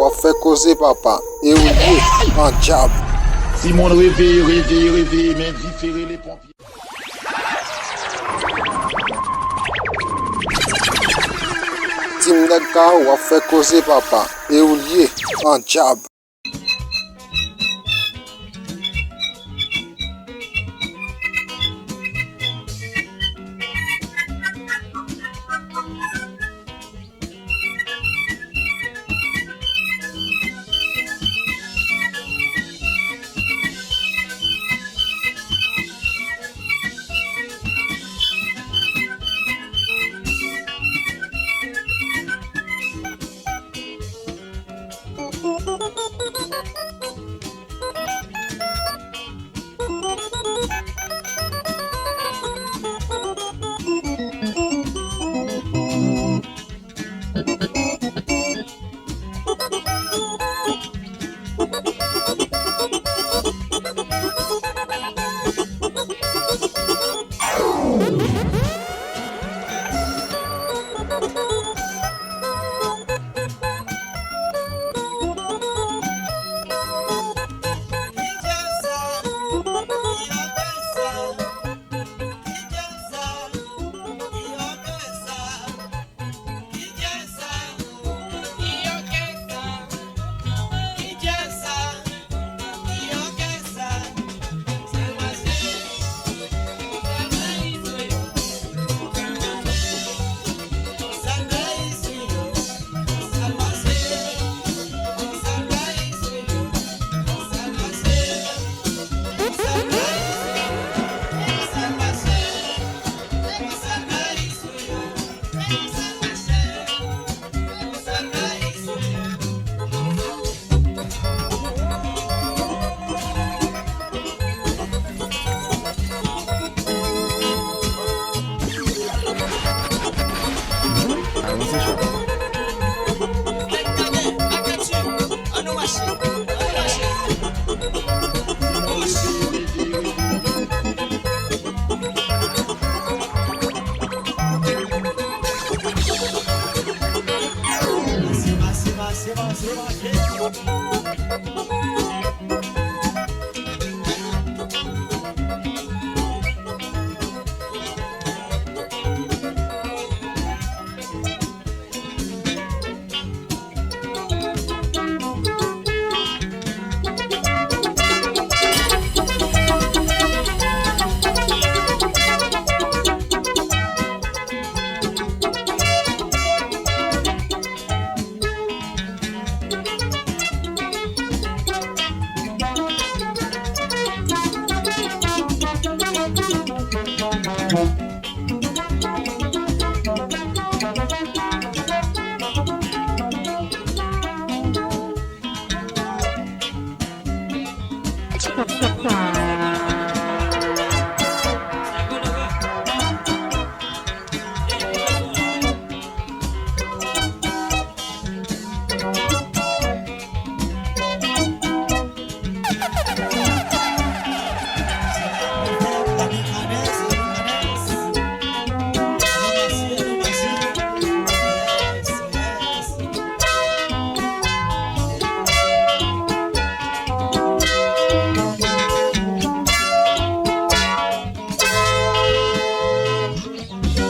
va faire causer papa. Et oui, un diable. Simon réveille, mais différer les pompiers. Tim Neka va faire causer papa. Et oui, un diable.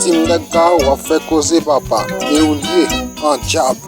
Tim Neka va faire causer papa. Et oui, un diable.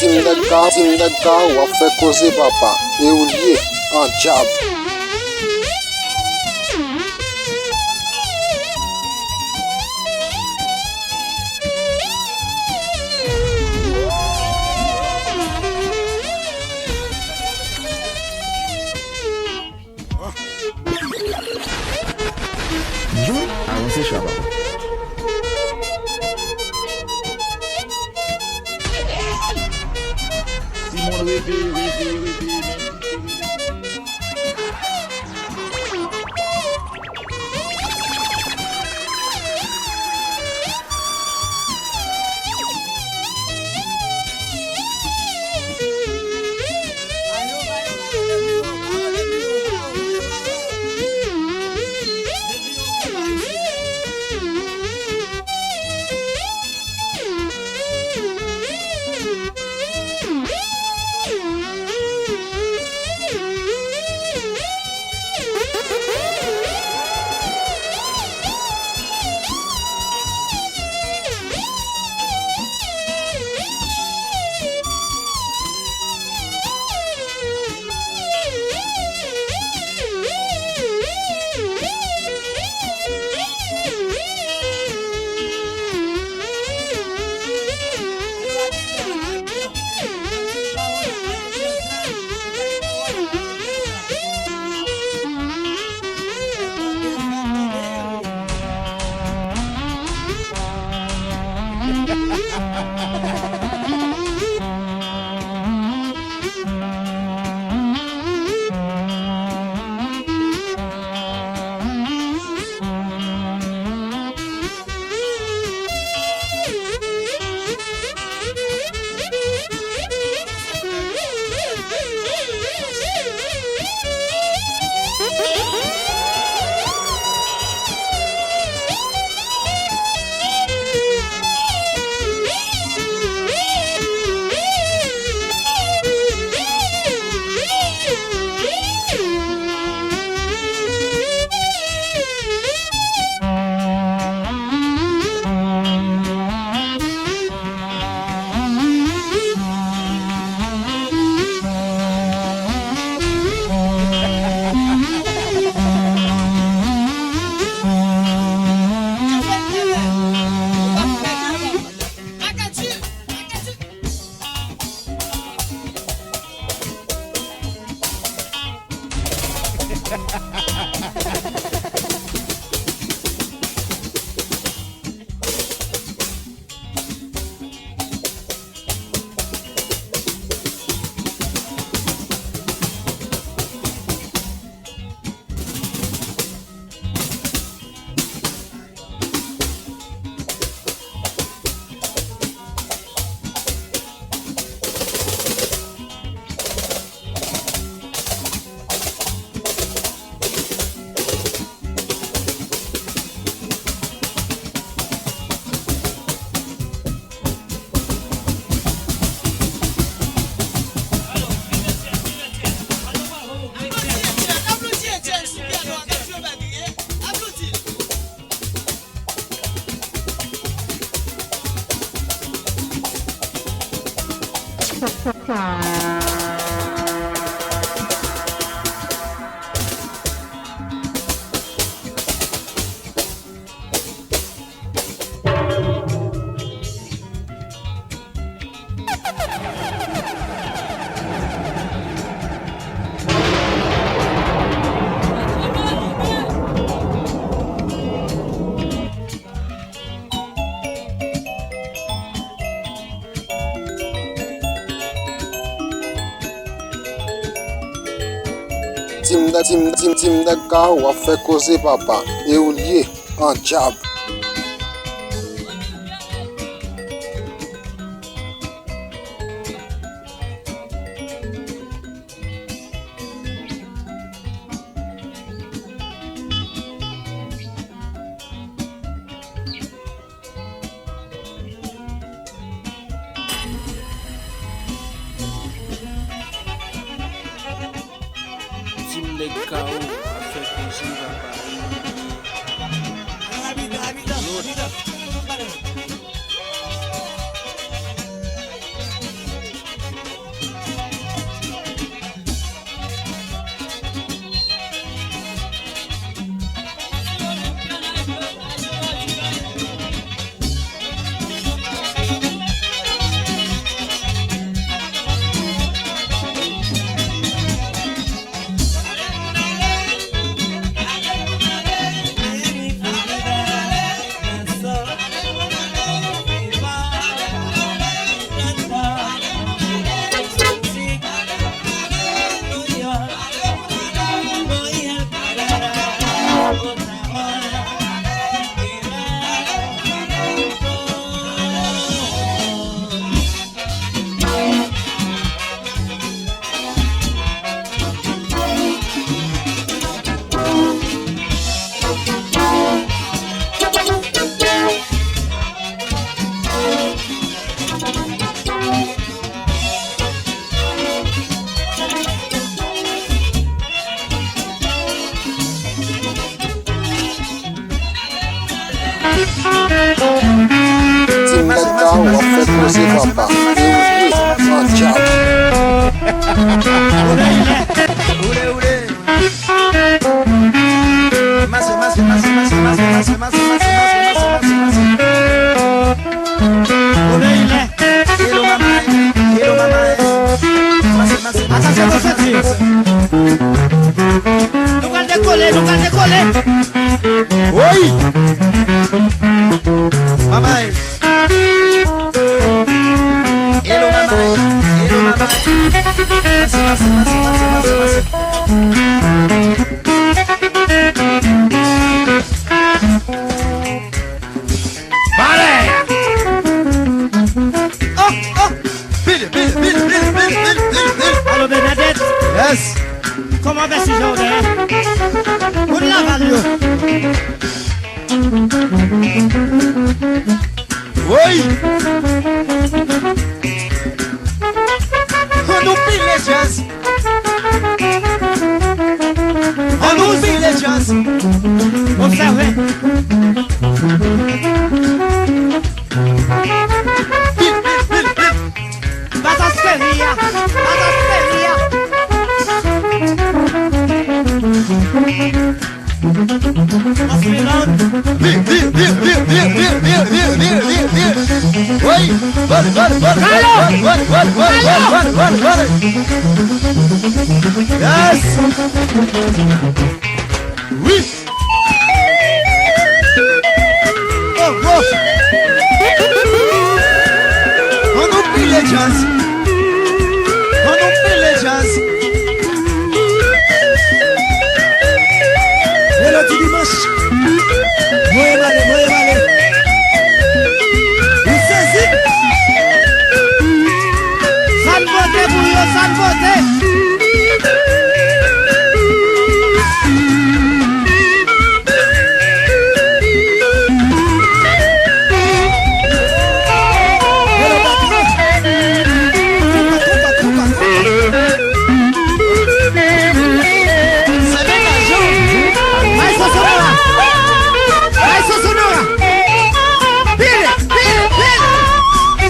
Tim da carro a fait causer papa. Et au lieu, un diable. Avancez, Chaba. Simon rêver. Tim da carro a fait causer papa. Et au lieu, un diable. Tim de Cao a fait causer papa. carro a fait causer papa. Et oublié, un diable. Attention, nous allons décoller. Oui. Maman. Hello maman. Allô Bernadette. Yes. Comment va ce journée? Où la value? Oui. On oublie les jazz. On oublie les jazz. Observez. Batasperia. Oui. Yes. Oui. Oh. On oublie les jazz. Et le dimanche. Moi, allez. Vous saisissez. Ça ne vote pour eux, ça ne vote.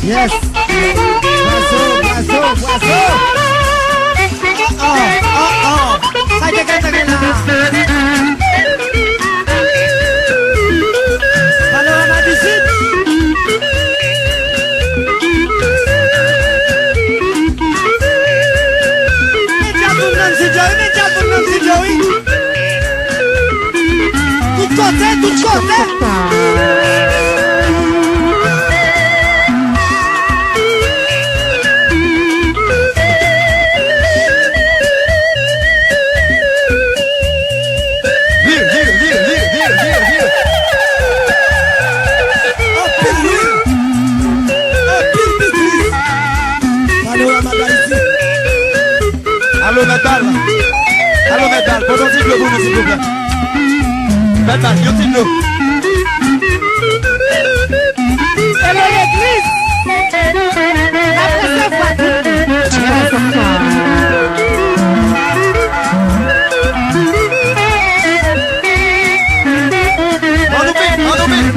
Yes. Poisson. Oh. Ça y est, là. Panorama du Sud. Média pour Nancy Joey. Tout côté. Allô, Métal, pour s'il vous plaît. Métal, yo. Hello, l'église. Après ça, On oublie.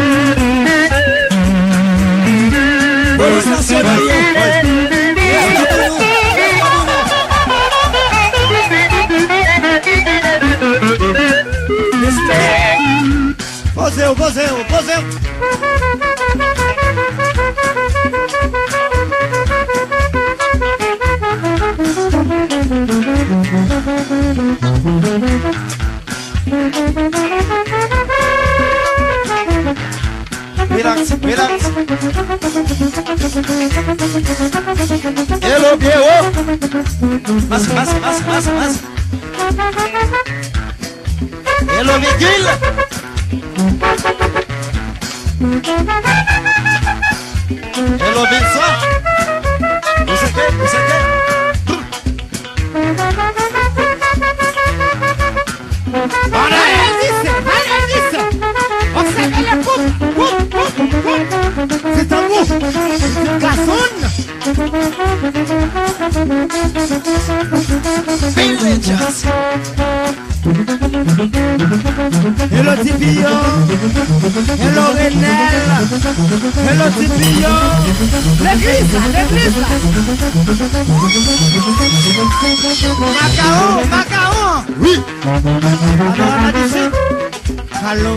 Poseu. Relax. Hello, Pierrot. Mas. Hello, Miguel. Hello, Vincent. Você quer? C'est un mot. Garçon. Villagers. Hello, Hello Tipio. Hello Renel. Hello Tipio. L'église là. Macaron. Oui. Alors on a dit ici. Calo.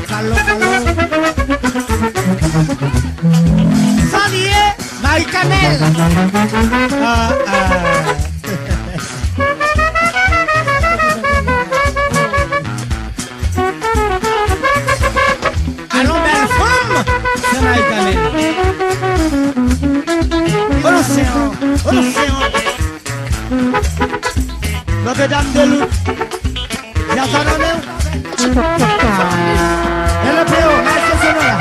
Sandier, Marie-Camel. Allons, belle femme, c'est Marie-Camel. L'océan. Notre-Dame de Loup. J'ai entendu le et le PO, maestro sonora.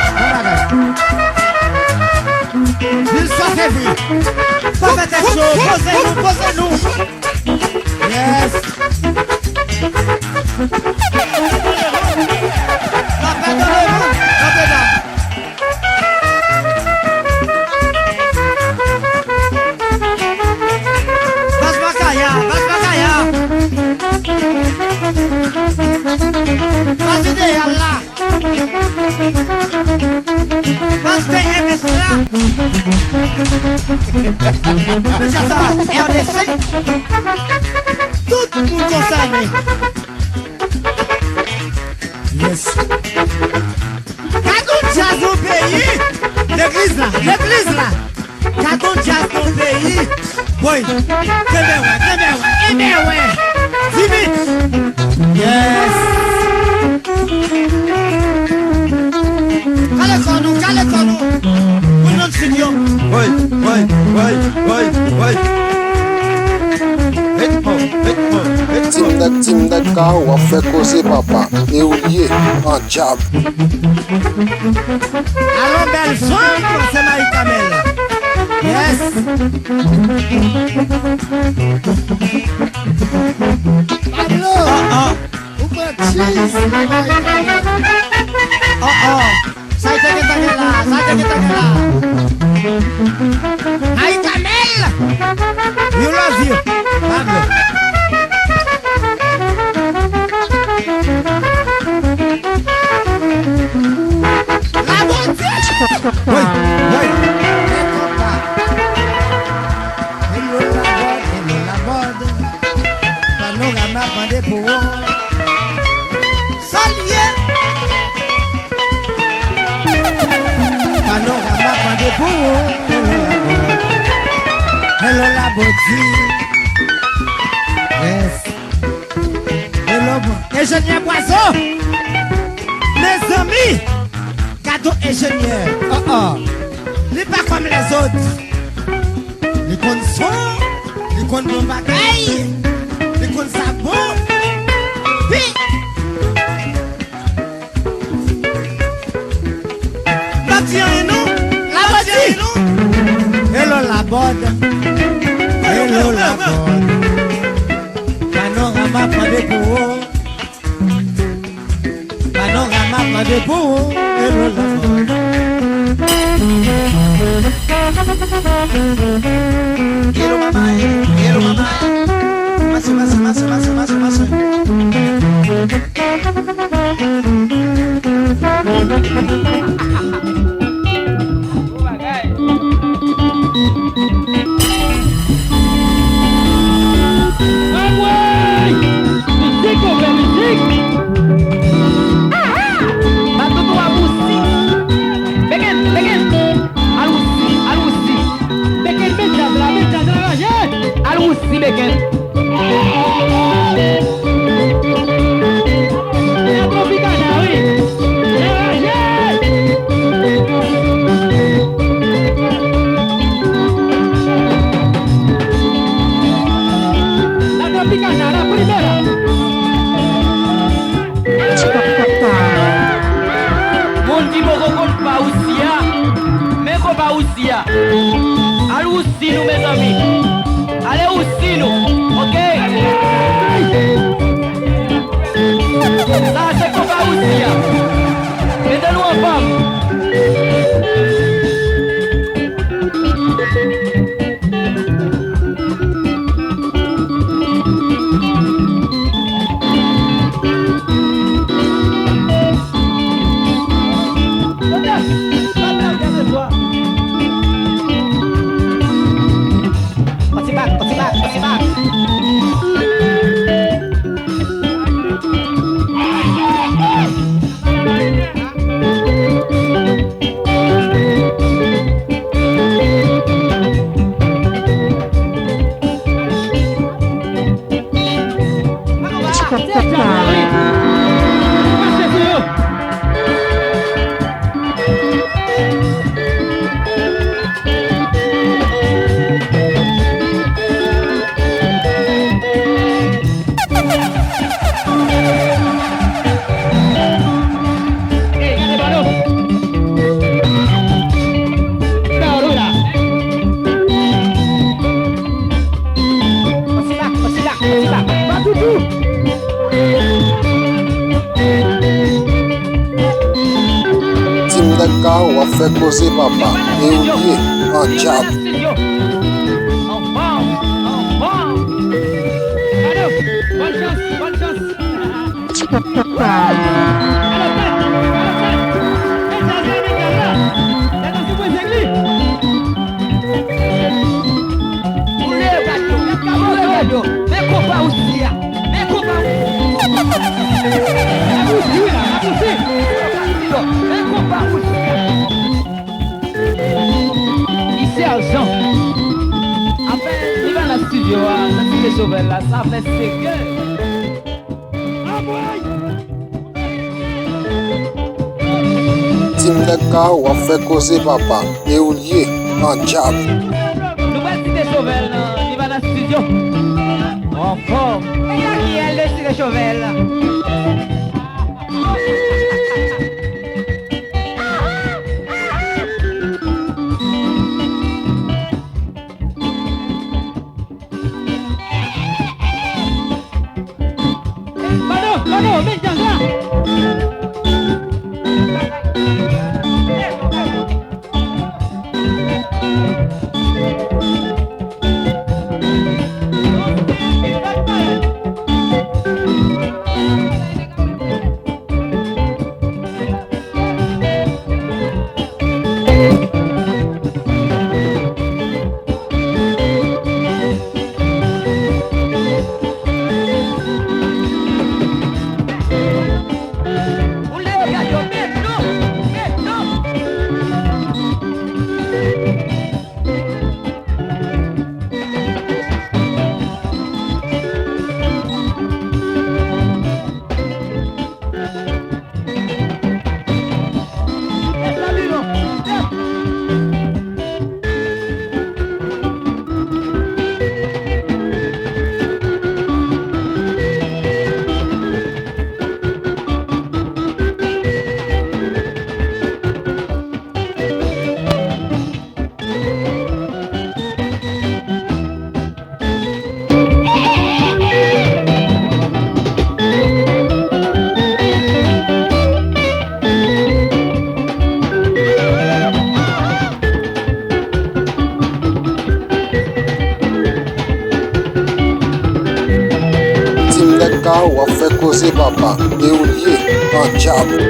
Il soit servi. Pas fait être chaud. Posez-nous. Yes. La paix de l'homme, Notre-Dame. Basmakaya. Vas-y, Allah. Vas-y, Emesla. RDC. Tout le monde concerné. Yes. Quand on jazz au pays, l'église là. Quand on jazz au pays, boy, ouais. Vite. Yes. Calais-nous. Vous nous signons. Oui. Tim de carro a fait causer papa. Et oublié en diable. Allons, belle femme, c'est Marie-Camel. Yes. Pablo. Ça a été là. Marie-Camel. You love you. Pablo. La beauté. Oui. Hello la mode. Panorama bandé pour Salier. Panorama bandé pour Hello la beauté. Yes. Hello ingénieur Poisson. Mes amis. Cadeau ingénieur. Il n'est pas comme les autres. Les comptes son, les comptes de bagaille, les comptes sabon. Puis, la hello la bonne. Panorama pas de beau. Panorama pas de beau. Hello la bonne. Quiero mamá. Más. Allez aussi nous mes amis. Allez aussi nous. Ok. Ça c'est qu'on va aussi. Mettez-nous en femme. ou a fait causer papa. Et ou lié en diable. En forme, en forme. Allô, bonne chance, bonne chance. Sergent, après il va dans le studio, dans le Sauvel là, ça fait séqueux. Tim de ka ou a fait causer papa. Et ou lié en diable. Nous allons citer Sauvel, il va dans le studio. En forme. Et il y a qui est le citer Sauvel là. Mano, ven ya, Ou a fait causer papa. Et ou lié en diable.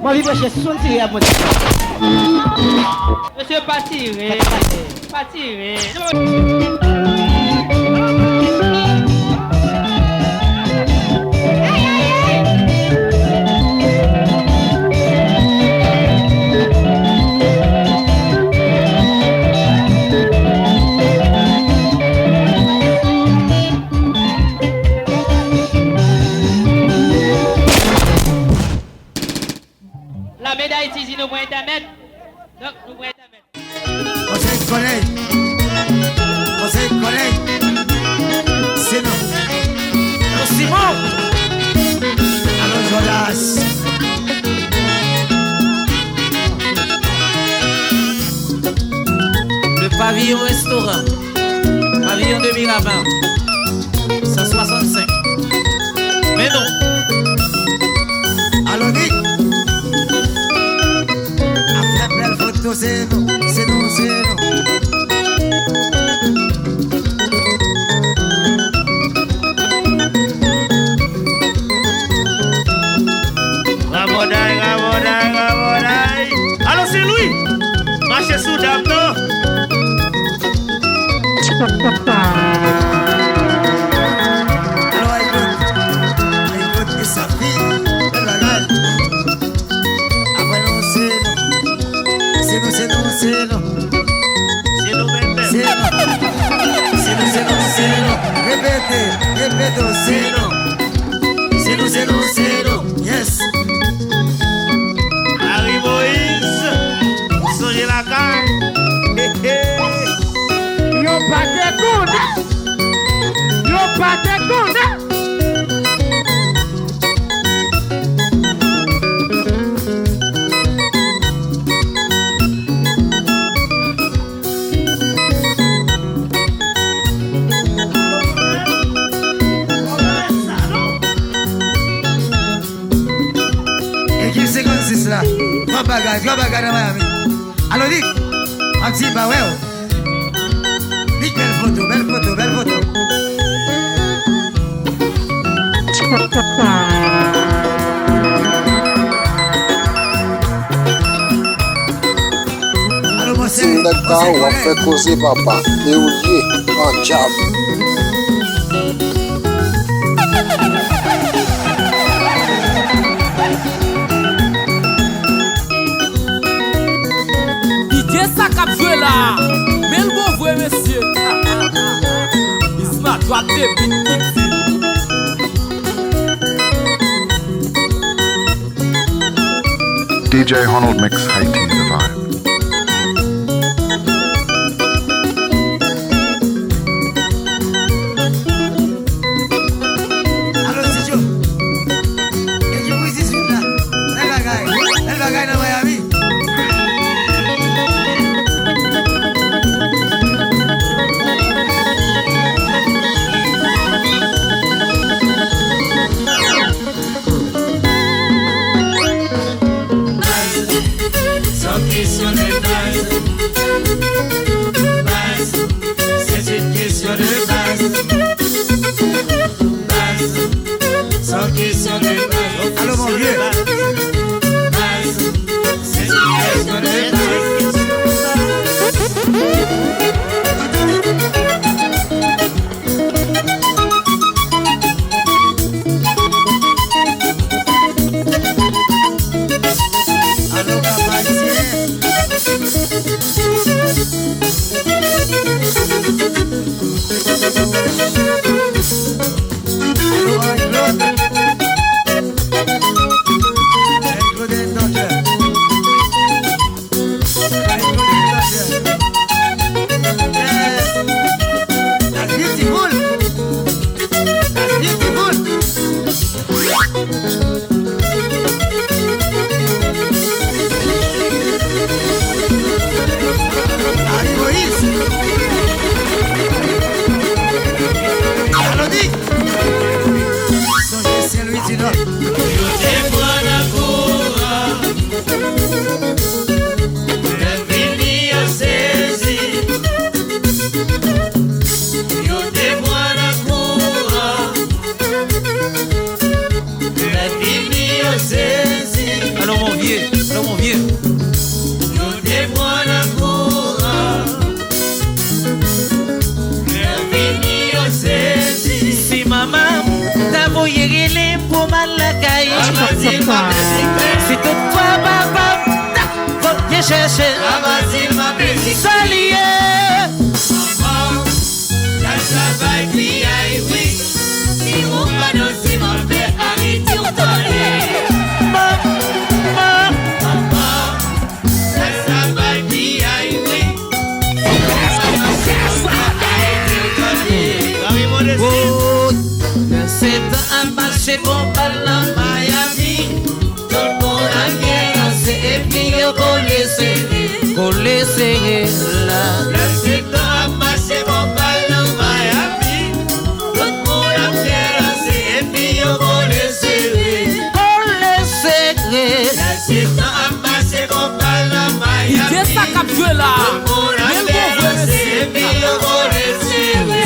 Moi, vive chez son tiré à mon. Monsieur, pas tiré. Pas tiré. La médaille ici, nous pouvons internet. Donc, nous pouvons internet. Conseil collègue. C'est non. Alors, Simon. Alors, Jolas. Le pavillon restaurant. Pavillon de Miramar. 165. Mais non. Alors, Nick. Après belle photo, c'est non. Ramodaï. Alors c'est lui. Marchez sous dame, non? Alors, I got sa fille, elle a l'âge. Après, non, c'est non. C'est nous, bébé. C'est non. Répétez. 56 là. Grand bagage dans Miami. Alors Nick, un petit bah ouais. Nick, belle photo. Tim de carro a fait causer papa. Et Olivier en job. DJ ça cap joué là. Mais le bon vrai monsieur. Il se m'a droit de bit. DJ Ronald Mix Haiti the vibe. Si toutefois papa faut bien chercher s'allier. Maman, la travail qui aille oui. Si on va dans si mon père arrête au toilette. Maman, la travail qui aille oui. Oh, c'est un marché bon par la Miami. Collé là. Le secteur a passé mon ballon Miami. Tout le monde a fait et puis on collé serré. Le secteur a passé mon ballon Miami. DJ ça cap joué là. Tout le monde a fait et puis on collé serré.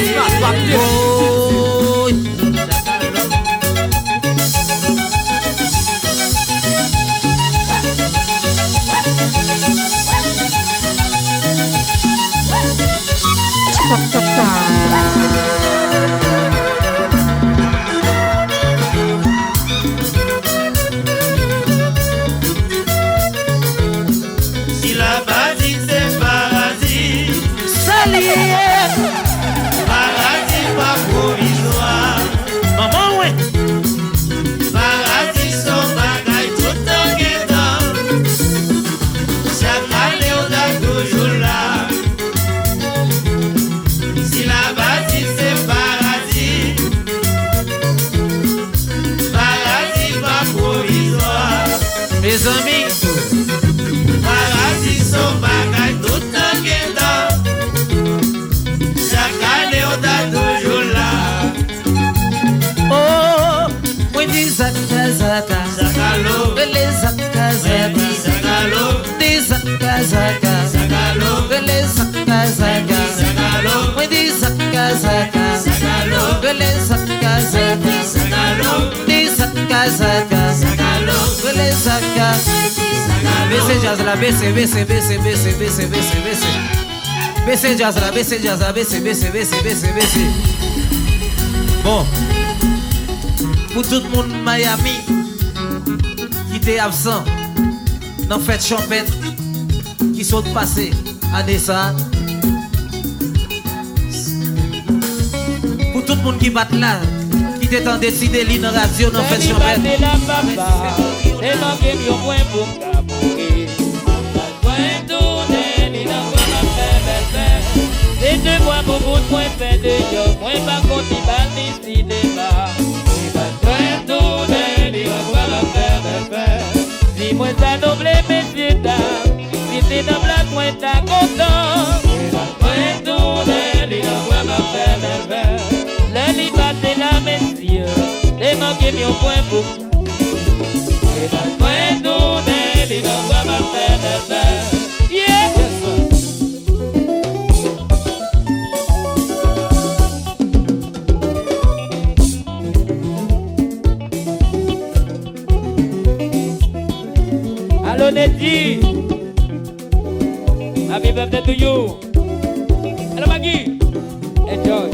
Si la basique c'est paradis, paradis pas provisoire. Maman ouais. Paradis son bagaille tout en guettant. Chaque année on a toujours là. Si la basique c'est paradis, paradis pas provisoire. Mes amis, paradis son bagaille tout en guettant. Chaque année on a toujours là. oh, oui, dis zaka, Zakalo, les zaka, Bon, pour tout le monde Miami qui était absent dans fête champêtre qui sont passés année ça. Pour tout le monde qui bat là, qui était en décidé l'île radio dans fête champêtre. Et de moi beaucoup de moins fait de job, moi pas contre il va décider pas. Il va tourner, il va voir la faire. Si moi ça noble messieurs dames, si t'es dans la moi t'as content. Il va tourner, il va voir la faire. Le libat c'est la messieurs, les manqués mis au point pour. Il va tourner, il va voir la faire. Yeah. Nettie, happy birthday to you. Hello Maggie, enjoy.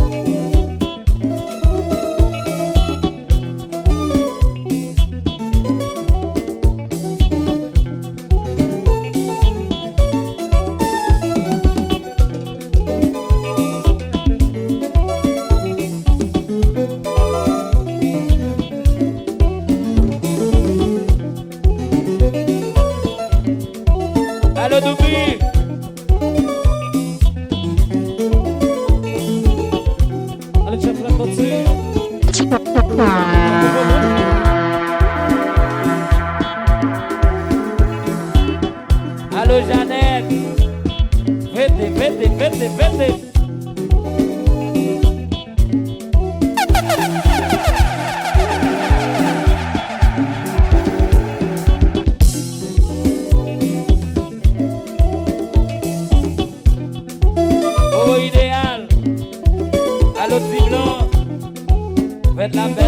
Allô Jeannette, vete. Oh idéal, allô Tiblon, faites la belle.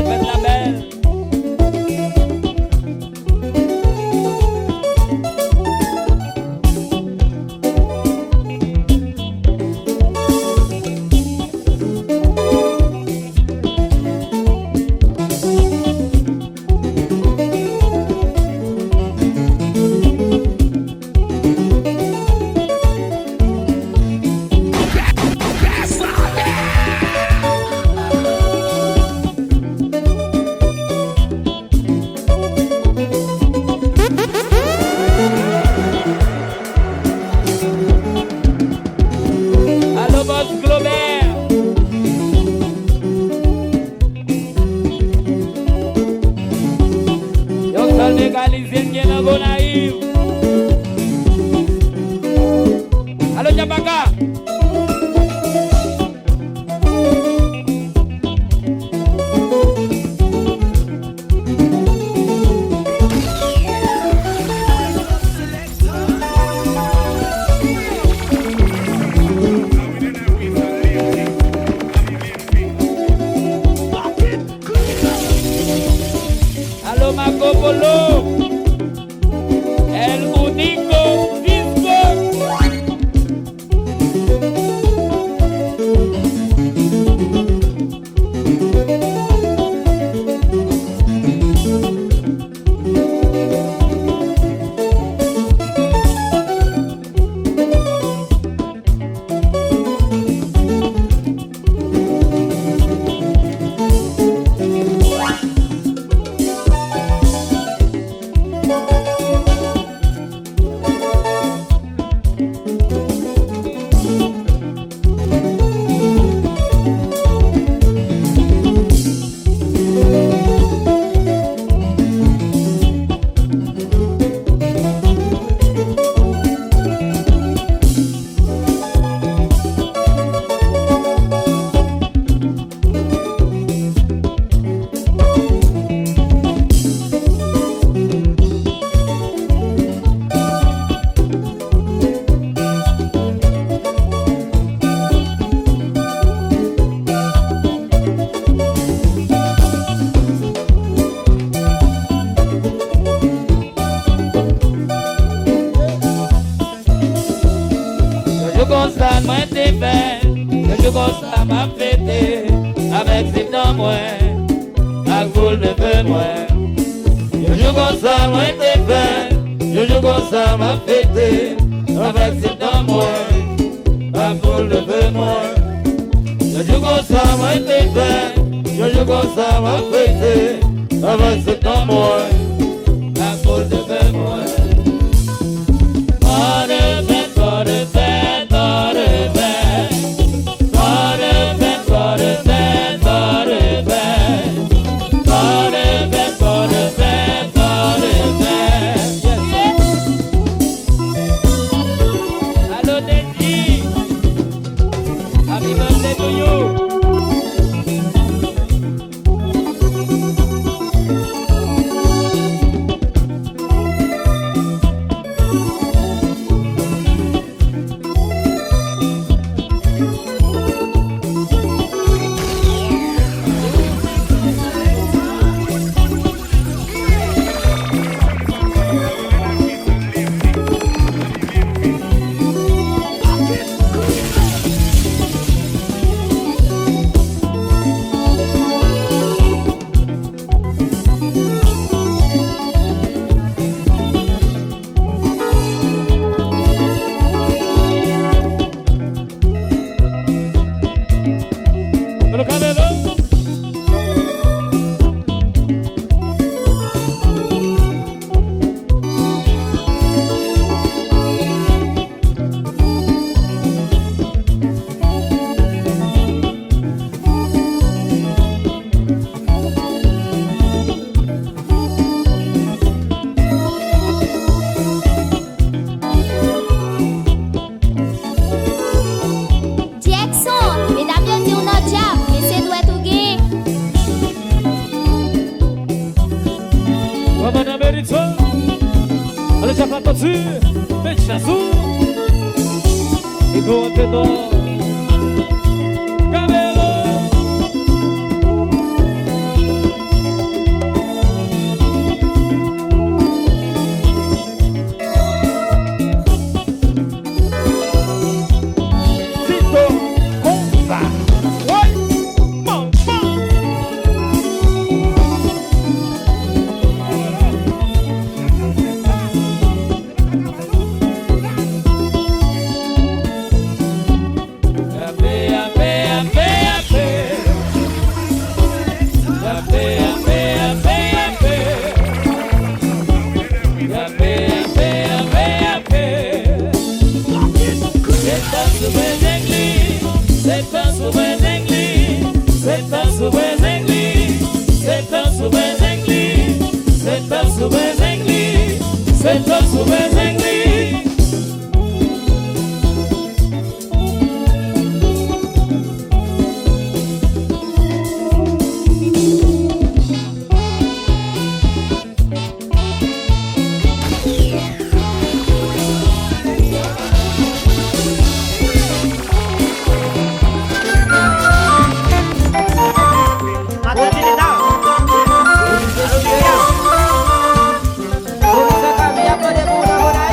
Allô Jabaka. Allô Marco Polo. El único disco. comme ça, moi t'es fait. Un jour comme ça, m'a fêté. Avec ses dents, moi. La boule de feu, moi. Un jour comme ça, moi t'es fait. Un jour comme ça, m'a fêté. Avec ses dents, moi. La boule de feu, moi. Un jour comme ça, moi t'es fait. Un jour comme ça, m'a fêté. Avec ses dents, moi. La boule de feu, moi. Vamos a cambiar por el mundo ahora.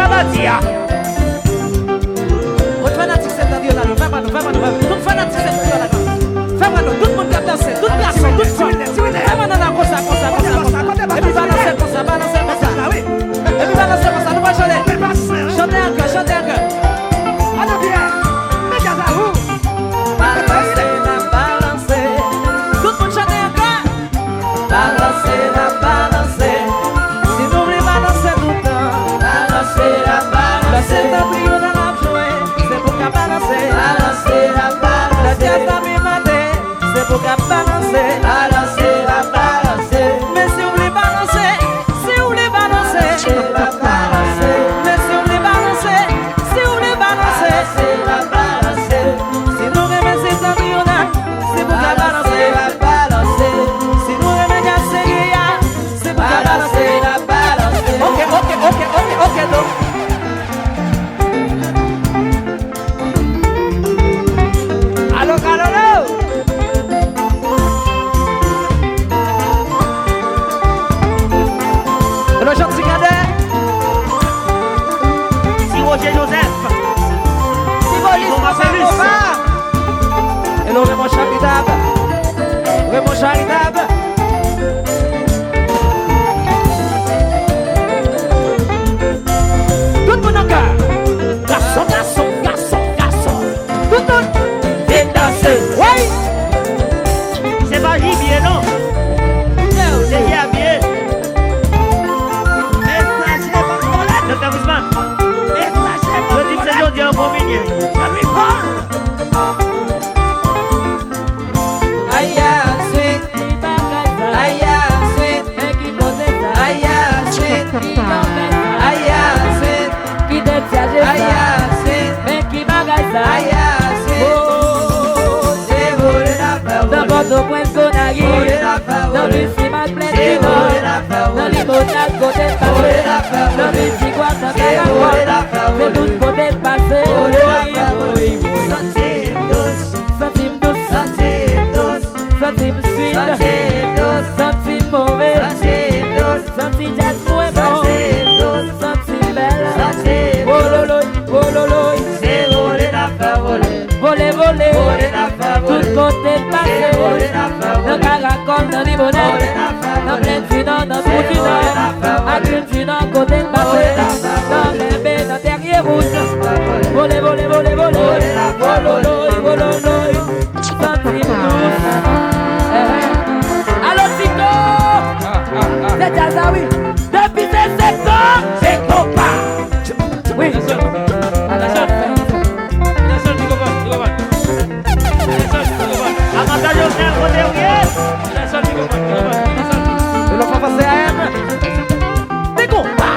Kabadia. On fanatique cette radio là, fais-moi, tout fanatique cette radio là. Fais-moi, tout le monde qui a dansé, tout le garçon, tout le monde. Fais-moi dans la comme ça. Et puis balancer comme ça. Et puis balancer comme ça, nous va chanter. Chanter encore. Allons bien, mais gars à vous. Balancer. Tout le monde chante encore. Balancer. Si nous voulons balancer tout le temps. Balancer ta brio dans la joie. C'est pour qu'à balancer. La tête à mi matin. C'est pour qu'à balancer. Mais si vous voulez balancer. Mais si vous voulez balancer. Si vous nous remettons ces amis, c'est pour qu'à balancer. Si nous remettons ces gars, c'est pour qu'à balancer. Ok, donc. Allô. Le gentil cadet. Si Roger Joseph. Hello, Raymond charitable. Tout le monde en cœur. Garçon. Tout le monde. Viens danser. Oui. C'est pas gibier, non? C'est gibier. Docteur Guzman. Je dis que c'est aujourd'hui en communion. Dans point qu'on arrive, dans le cinéma plein de monde, dans les motards côté passé, dans les cigouas dans Caracol, c'est tout côté passé. Centime sweet, centime mauvais, centime jazz moins bon, centime belle, vololoy, c'est voler, tout côté passé, dans Caracol, dans les bonnets, dans plein de finance, dans tout finance, à une finance côté passé, dans les baies, dans derrière route, voler, vololoy, centime douce. Allô, Tito! C'est Jazawi! Depuis ces secteurs, c'est Copa! Oui! De l'enfant passé à M! Des Copa!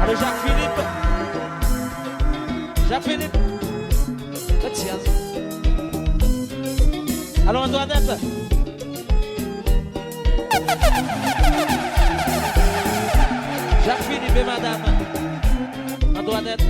Allô Jacques-Philippe. Jacques-Philippe. Allô Antoinette. Jacques-Philippe et madame Antoinette.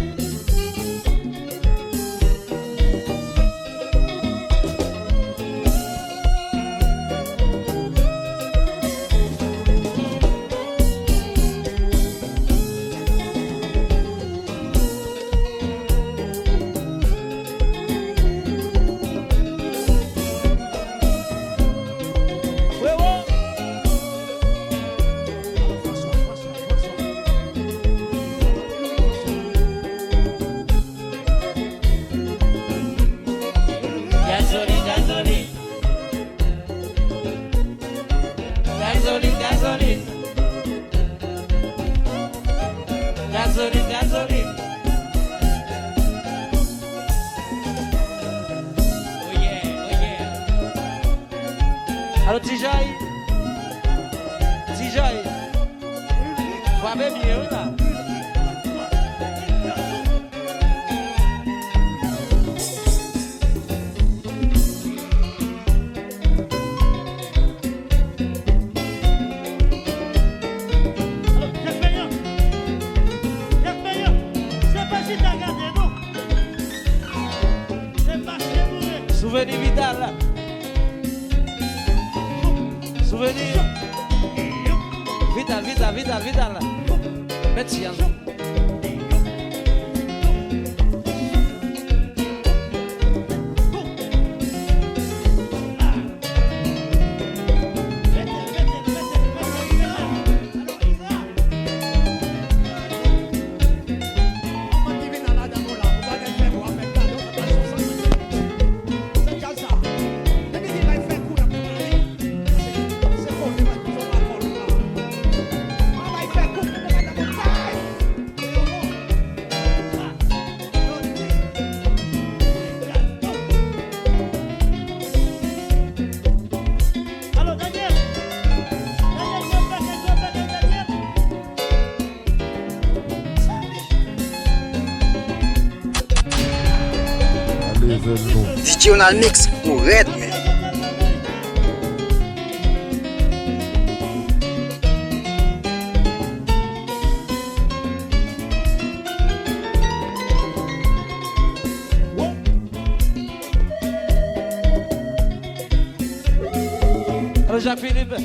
Alors Tijaï, va bien mieux là. Souvenir vital là. Souvenir. Vital là. Merci. DJ on a le mix pour Red man. Alors Jacques-Philippe.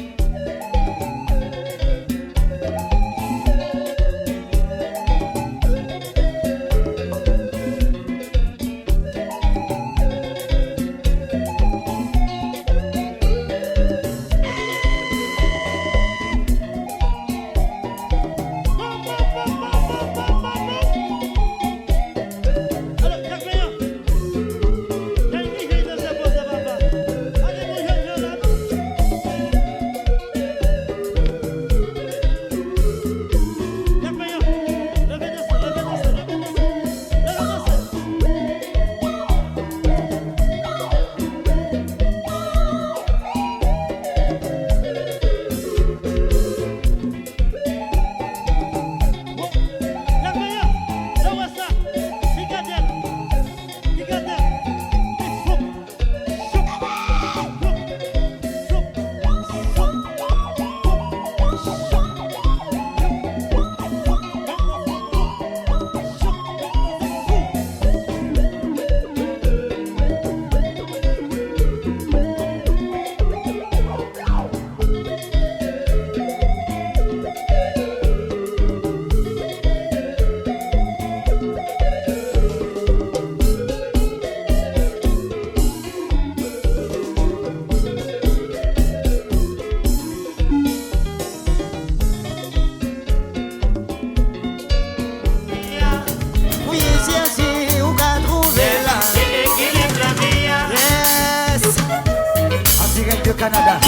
Canada.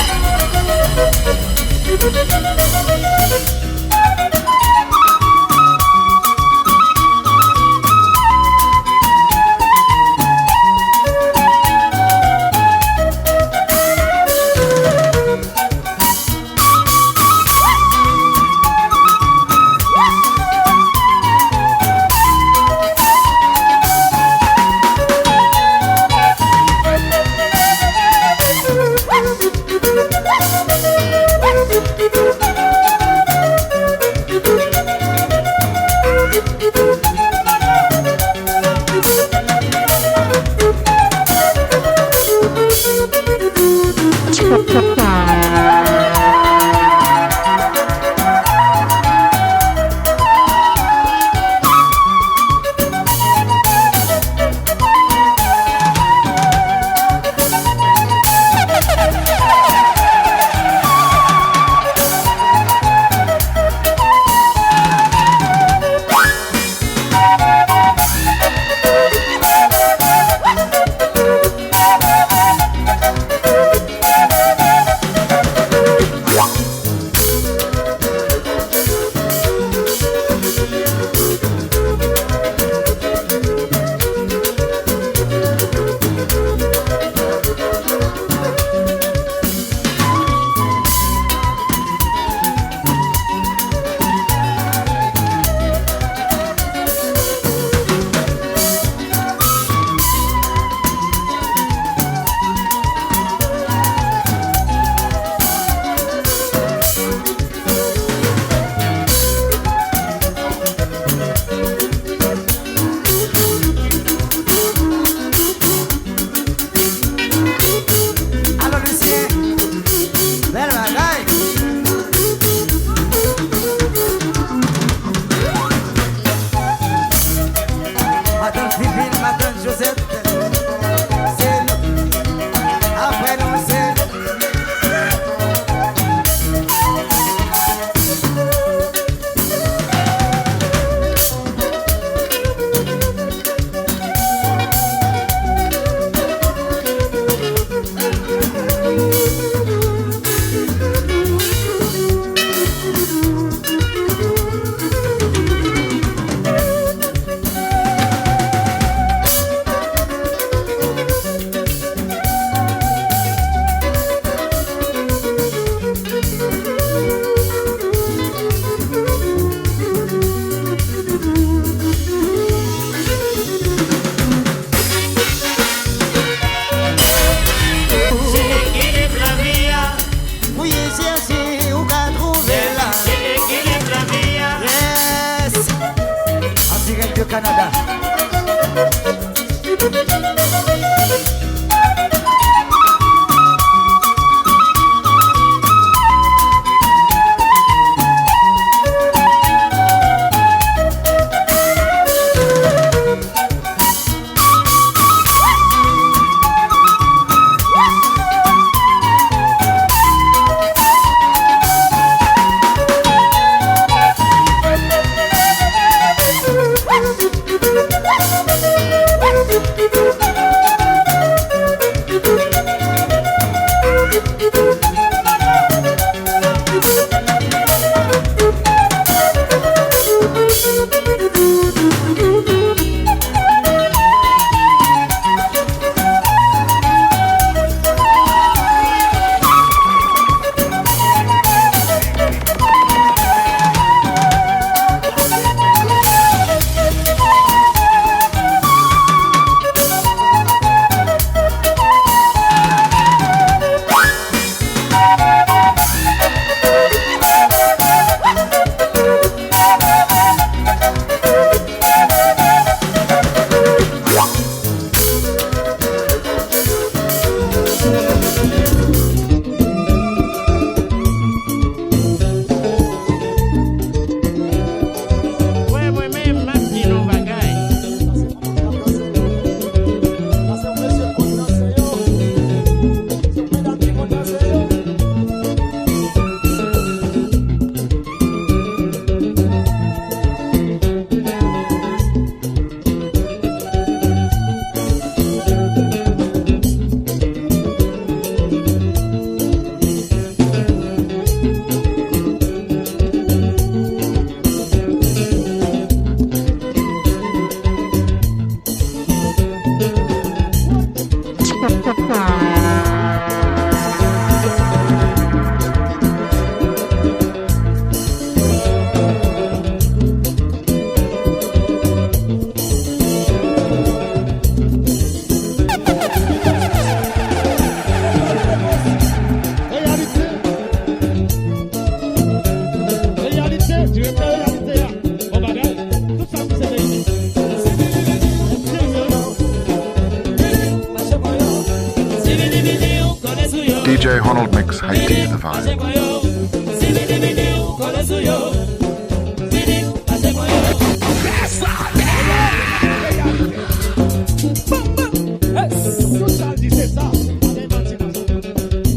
DJ Ronald Mix Haiti The Vibe.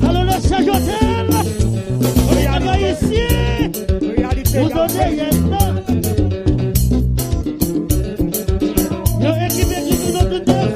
Alors le Saint-Jotel, regardez ici, vous donnez un nom. Le équipe qui nous donne de neuf.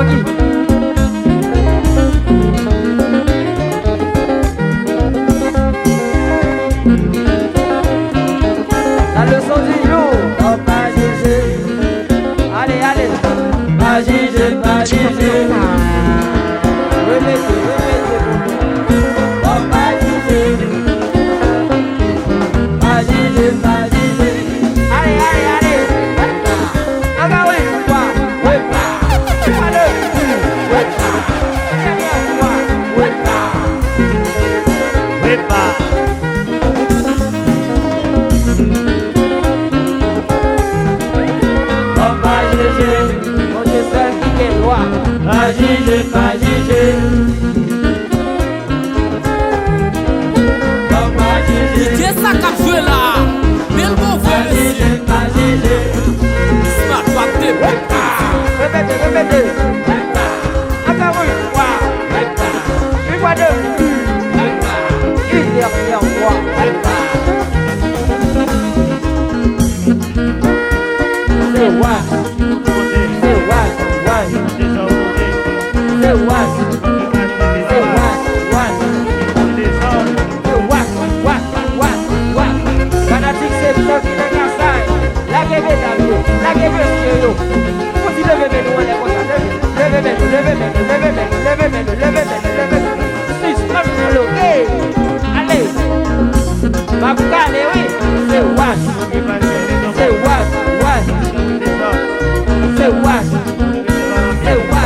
Funky. La leçon du jour, on va juger. Allez, allez, pas juger, pas juger. Remettez, remettez. On va juger. Pas juger, pas juger. Allez, allez, allez. Encore oui, quoi? Oui, pas. C'est pas le. Oui, pas. C'est bien, quoi? Oui, pas. Oui, pas. Pas juger, pas juger. Pas juger. Qu'est-ce ça qu'a joué là? Mais le bon frère, pas juger. Smart Rock Tip. Répétez, répétez. Encore une fois. Une fois deux. Une dernière fois. C'est what? C'est what? C'est what? Fanatique c'est bien qui n'est qu'à ça. La gueule est à vous. La gueule est sur vous. Vous dites levez nous on est comme ça. Levez c'est strong OK. Allez. Va vous caler oui. C'est what? C'est what? C'est what? C'est what?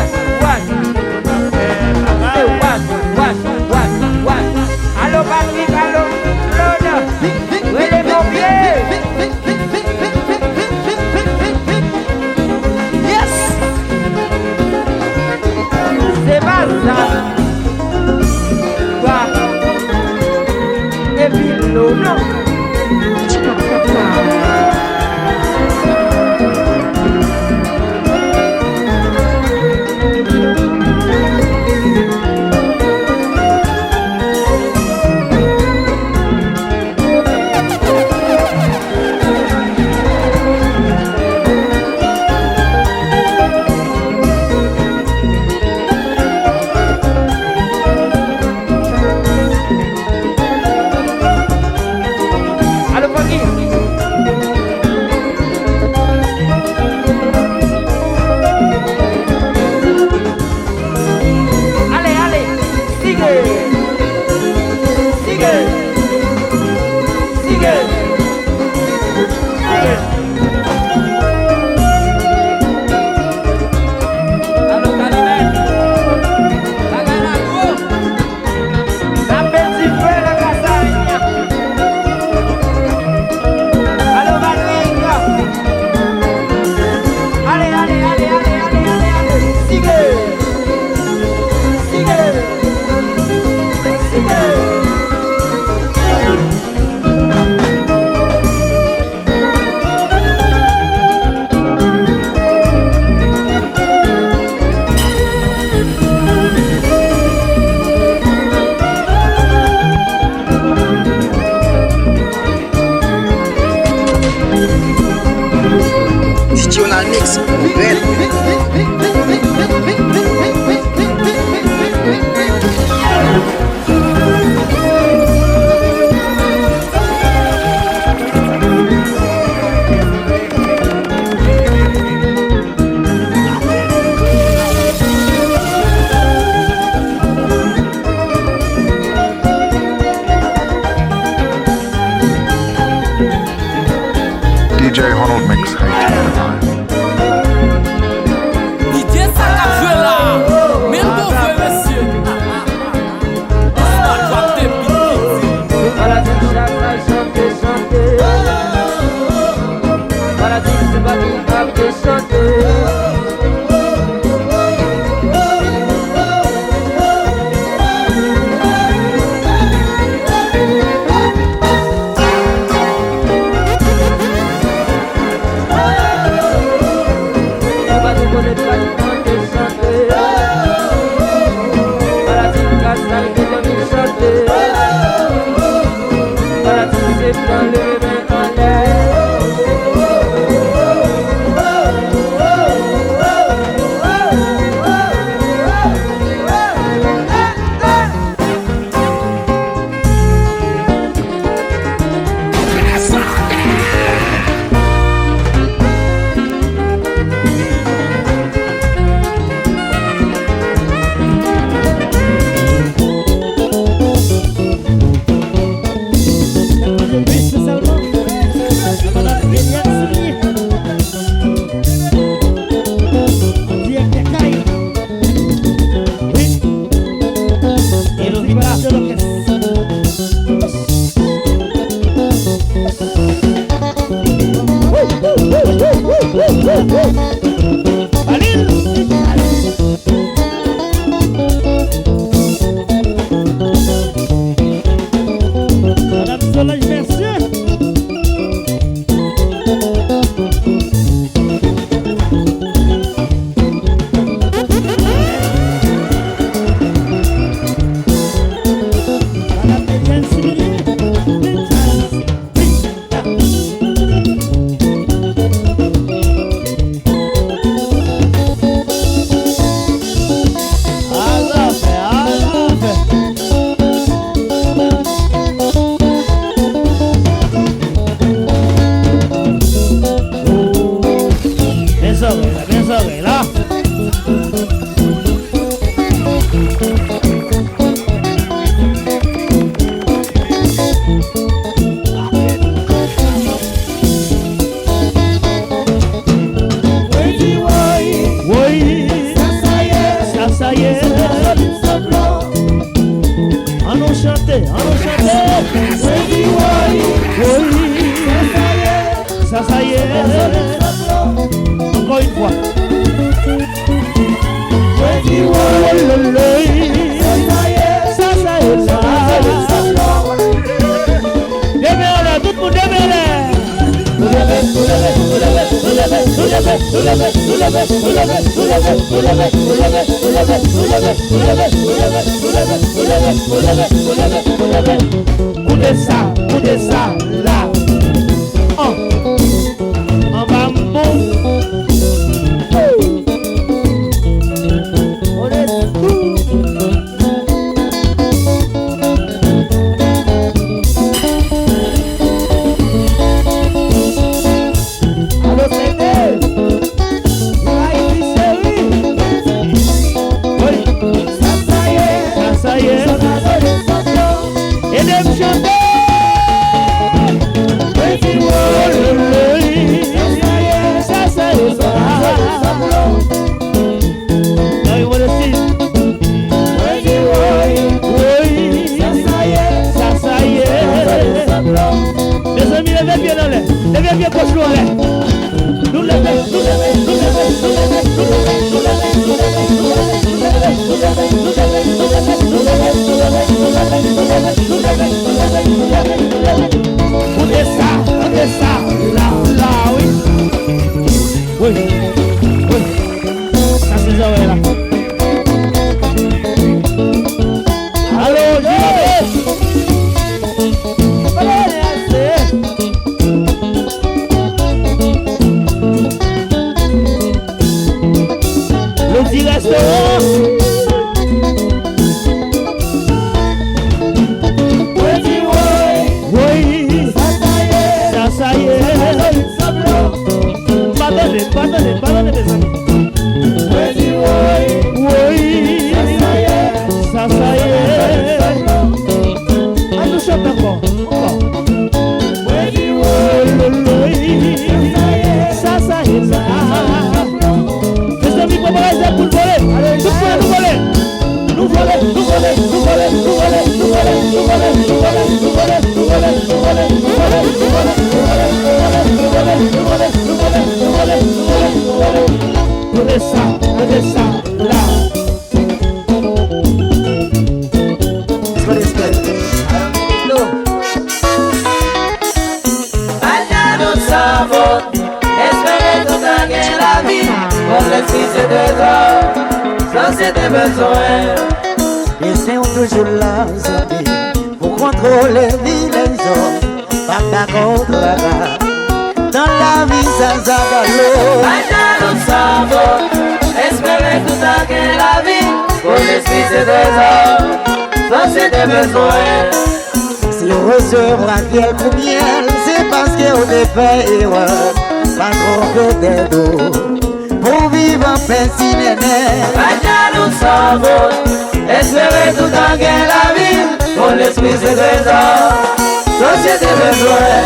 Allô Patrick, allô Claude. Oui les pompiers. Yes. C'est pas ça. Quoi? Et puis non. DJ Ronald Mix Haiti. fois. Ça y est là. Démerdez, tout le monde démerdez. Coudez ça là. En bas mon. On est tout. Ils sont toujours là, pour contrôler les hommes, pas contre la barre. Dans la vie, ça s'agalo. Nous savons, espérer tout à gagner la vie, pour l'esprit c'est des hommes, ça c'est des besoins. Si on recevra quelques miel, c'est parce qu'on est fait erreur, pas trop que des dos, pour vivre en paix si néné. Nous savons, espérer tout à gagner la vie, pour l'esprit c'est des hommes, ça c'est des besoins.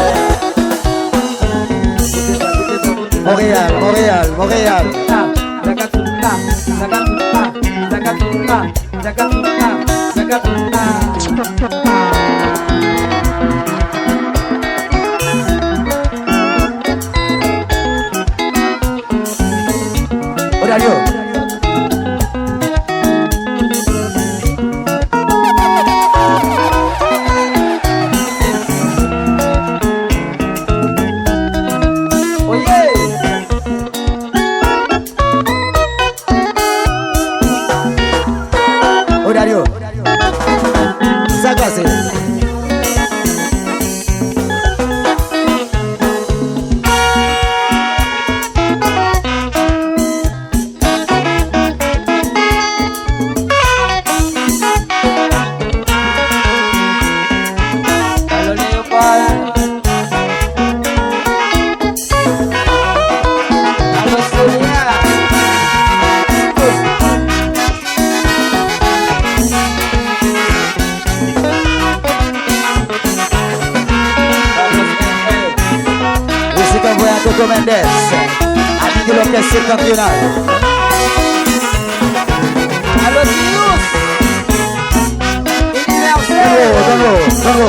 Montréal, Montréal, Montréal. Horario. Horario. Sácase. Coco Mendes, ami de l'orchestre septentrional. Allo Sinus, universel. Bravo, bravo, bravo.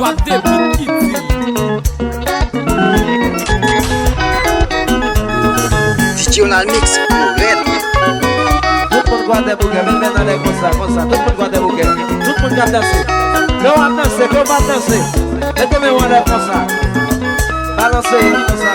pas débit qui dit. DJ Ronald Mix, red. Tout le monde garde des bouquets, même maintenant comme ça. Tout le monde garde des bouquets. Tout le monde garde danser. Quand on va danser. Mettez-moi en l'air comme ça. Balancez comme ça.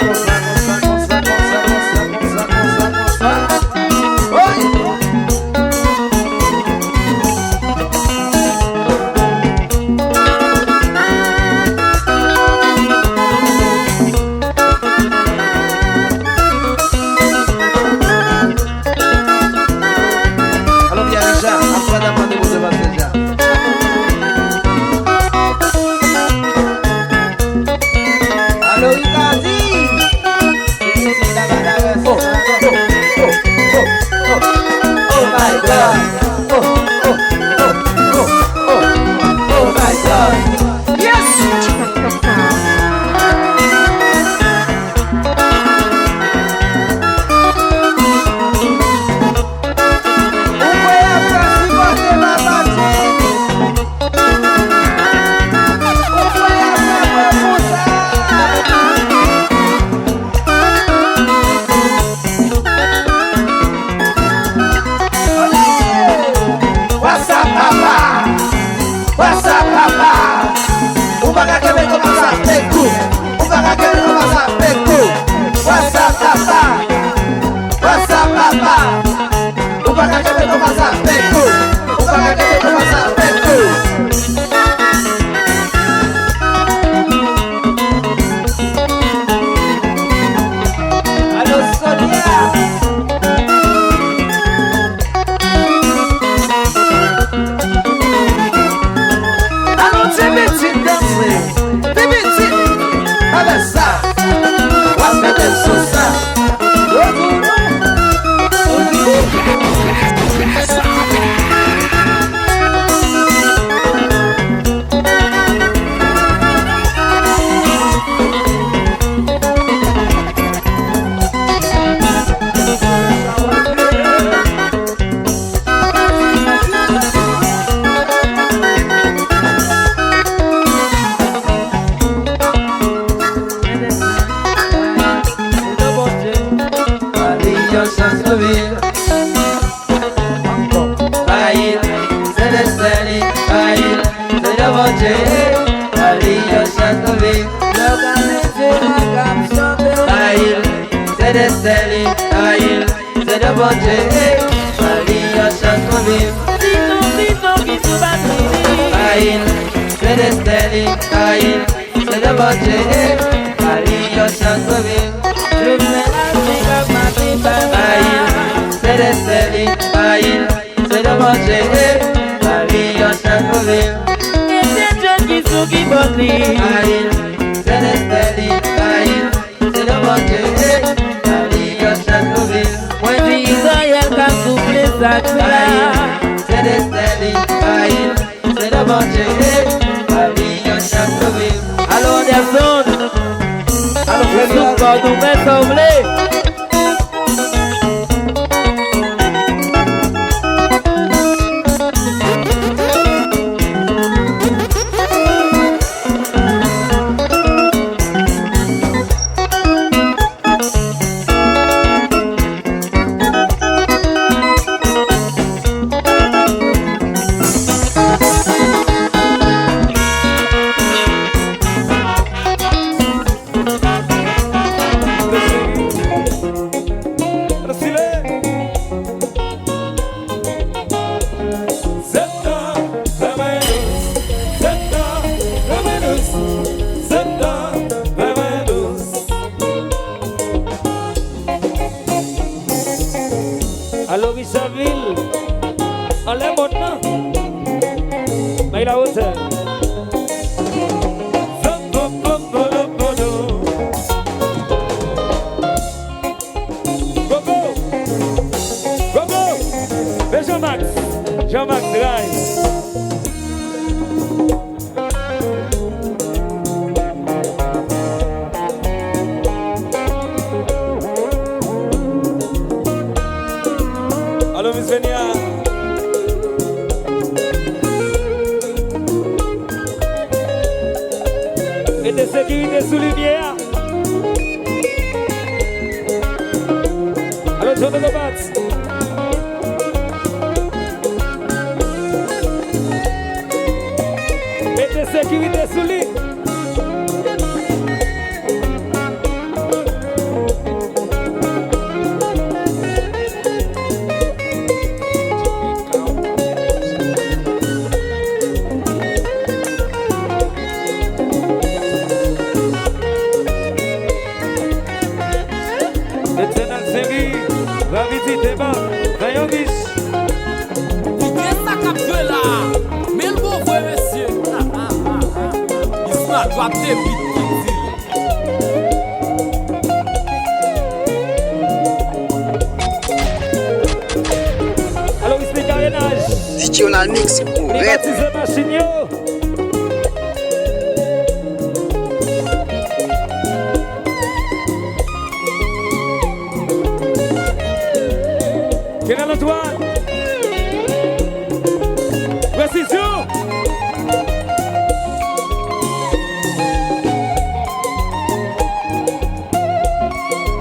Jean-Max Drive. Allô, Miss Venia. sécurité sous lumière. Alors, John de Bats. Mettez sécurité sous lui. Alors, il se met carénage. DJ on a le mix pour Red. Quel est Antoine? Précision.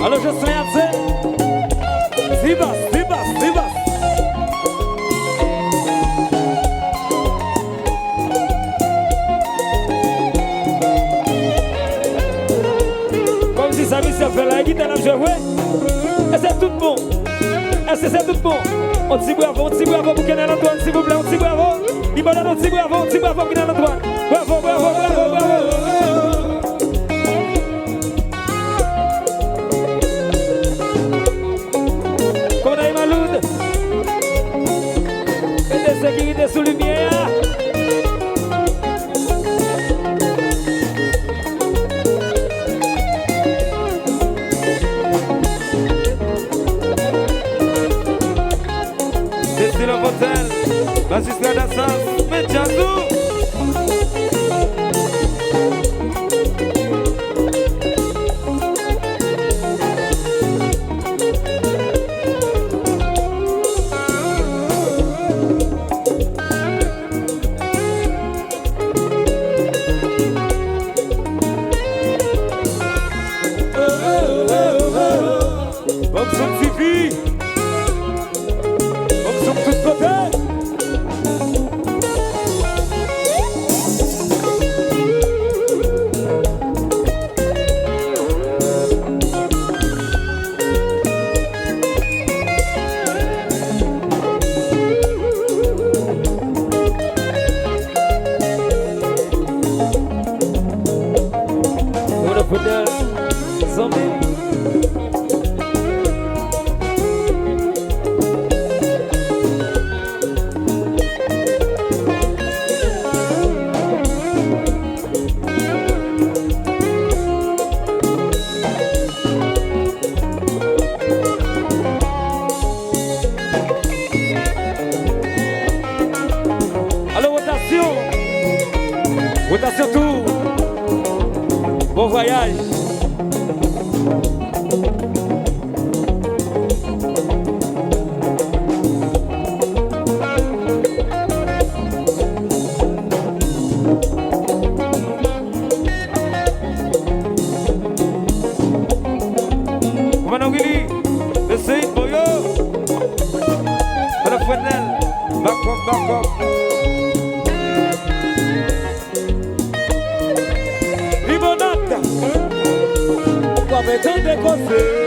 Alors je suis à Zibas. Comme si ça mission fait la guitare, je joué. Et c'est tout bon. C'est tout bon. On dit bravo pour Kenan Antoine, s'il vous plaît, on dit bravo. Il va donner un petit bravo Kenan Antoine. Bravo. Konaï Maloud. Et des sécurités sous lumière. C'est le motel, Francisca Dassas, Medjazou. Rotation tour. Bon voyage. Willy, le Seyd Boyo, le Fouenel, back up. Limonade, on va mettre des conseils.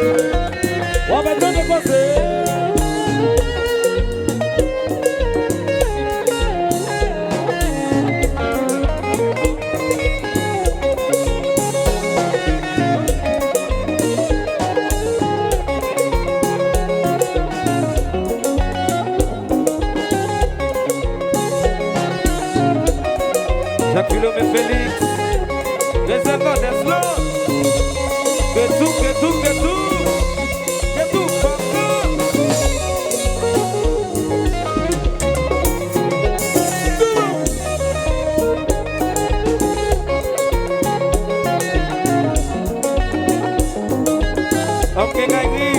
Jacques-Philomé Félix, les accords des slows, que tout, ok, Gaïri,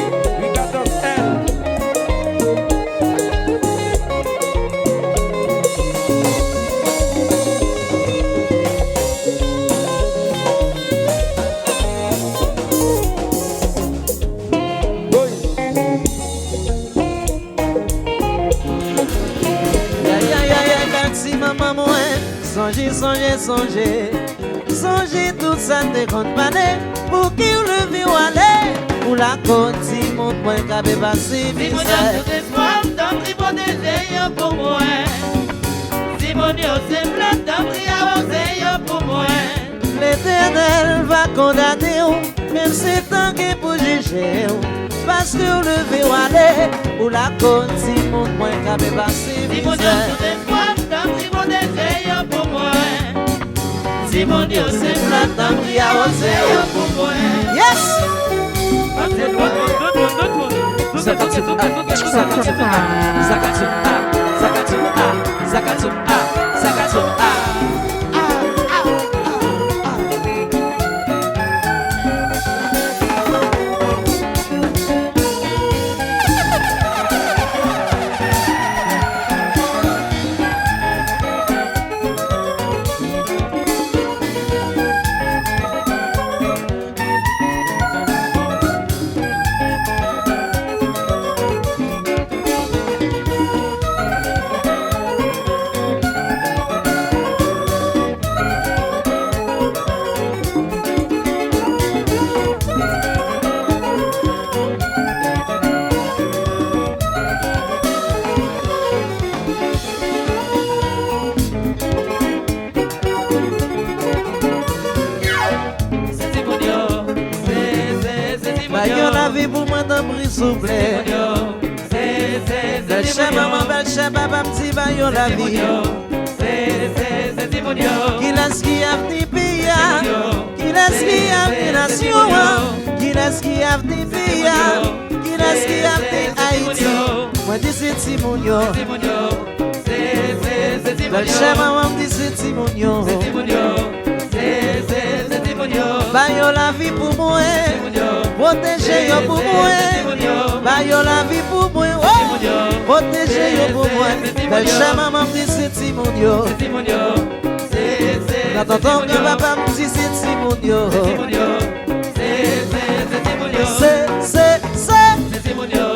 814L. Songez tout ça te compte pané. Pour qui ou le vieux aller. Pour la côte, si mon point qu'avait passé. Si mon Dieu tout espoir, t'en prie pour des veilles pour moi. Si mon Dieu c'est plein, t'en prie avancer pour moi. L'Éternel va condamner, même c'est tant que pour juger. Parce que le vieux aller. Pour la côte, si mon point qu'avait passé. Si mon Dieu tout espoir, t'en prie pour des veilles pour moi. Si mon Dieu c'est plein, t'en prie avancer pour moi. Yes! La vie, qui laisse qui a venu pays, qui laisse qui a venu nation, qui laisse qui a venu pays, qui laisse qui a venu Haïti. Moi dis c'est Timonio, le chef maman dit c'est Timonio, bayo la vie pour moi, protéger yo pour moi, bayo la vie pour moi. Protégez yo pour moi. Belle chère maman me dit c'est Timonio. Quand t'entends que papa me dit c'est Timonio. C'est Timonio.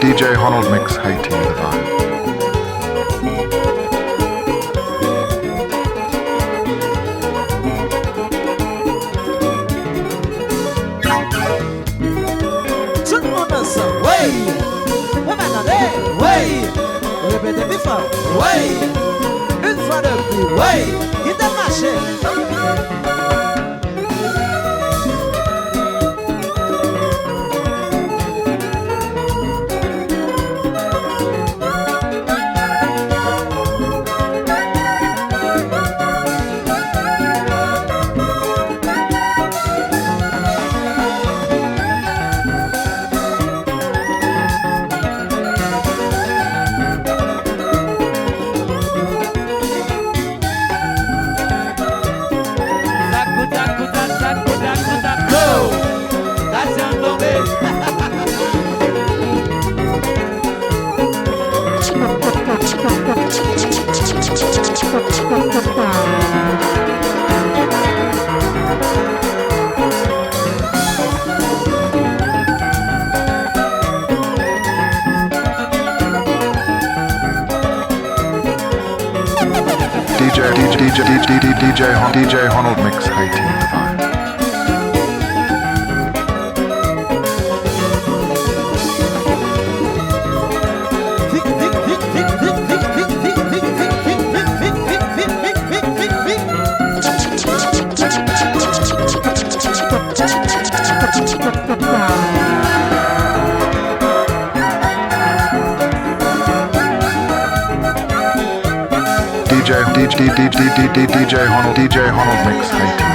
DJ Honnold Mix Haiti the vibe. Tout le monde ensemble, ouais. On va attendre, ouais. Répétez plus fort, ouais. Une fois de plus, ouais. Il t'a marché. DJ Honnold Mix Haiti the vibe. DJ Honnold Mix Haiti the vibe. DJ Honnold Mix correto.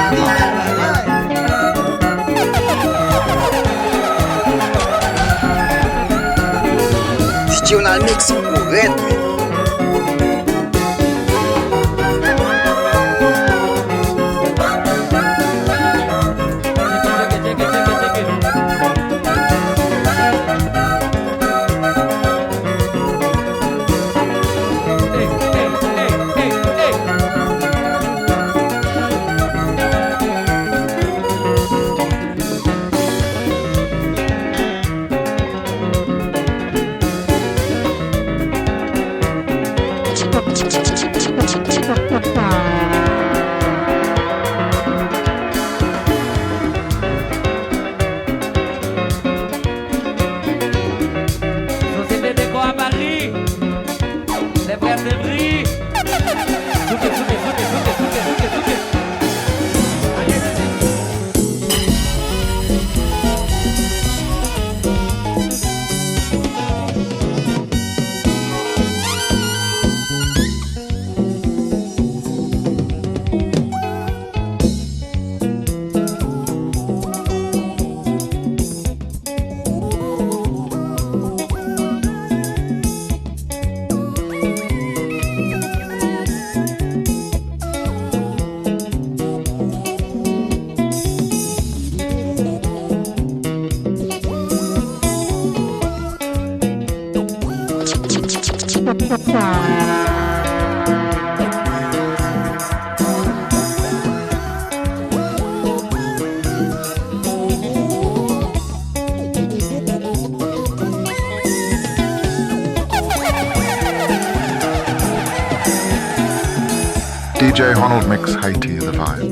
DJ Honnold Mix Haiti the vibe.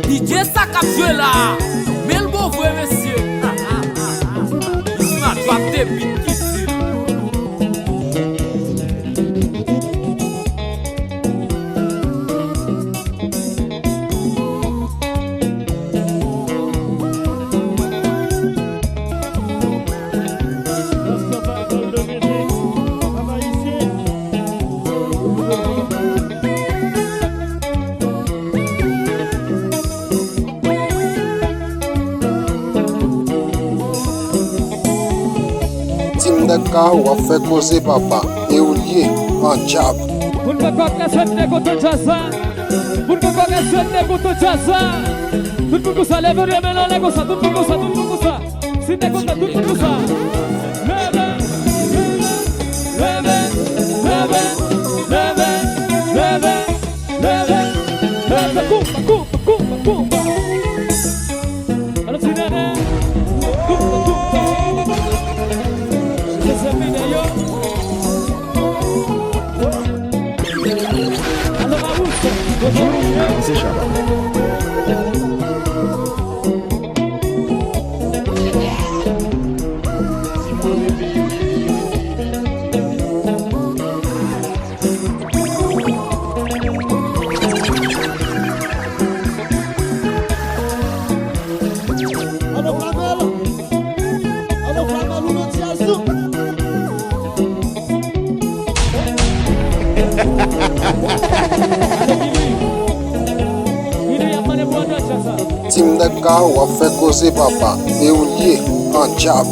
DJ ça capture là. Mais le beau vrai monsieur. Il m'a droppé vite. Carro a fait causer papa et ou lié en diable. Vous ne pouvez pas questionner contre Jazza. Vous ne pouvez pas questionner contre Jazza. Tout le monde ça lève le melon, lève ça, tout le monde ça, tout le monde ça. Si t'es content, tout le monde ça. Lève, coupe. Alors, c'est derrière. Coupe. C'est Shabba. Tim de carro a fait causer papa et ou lié en diable.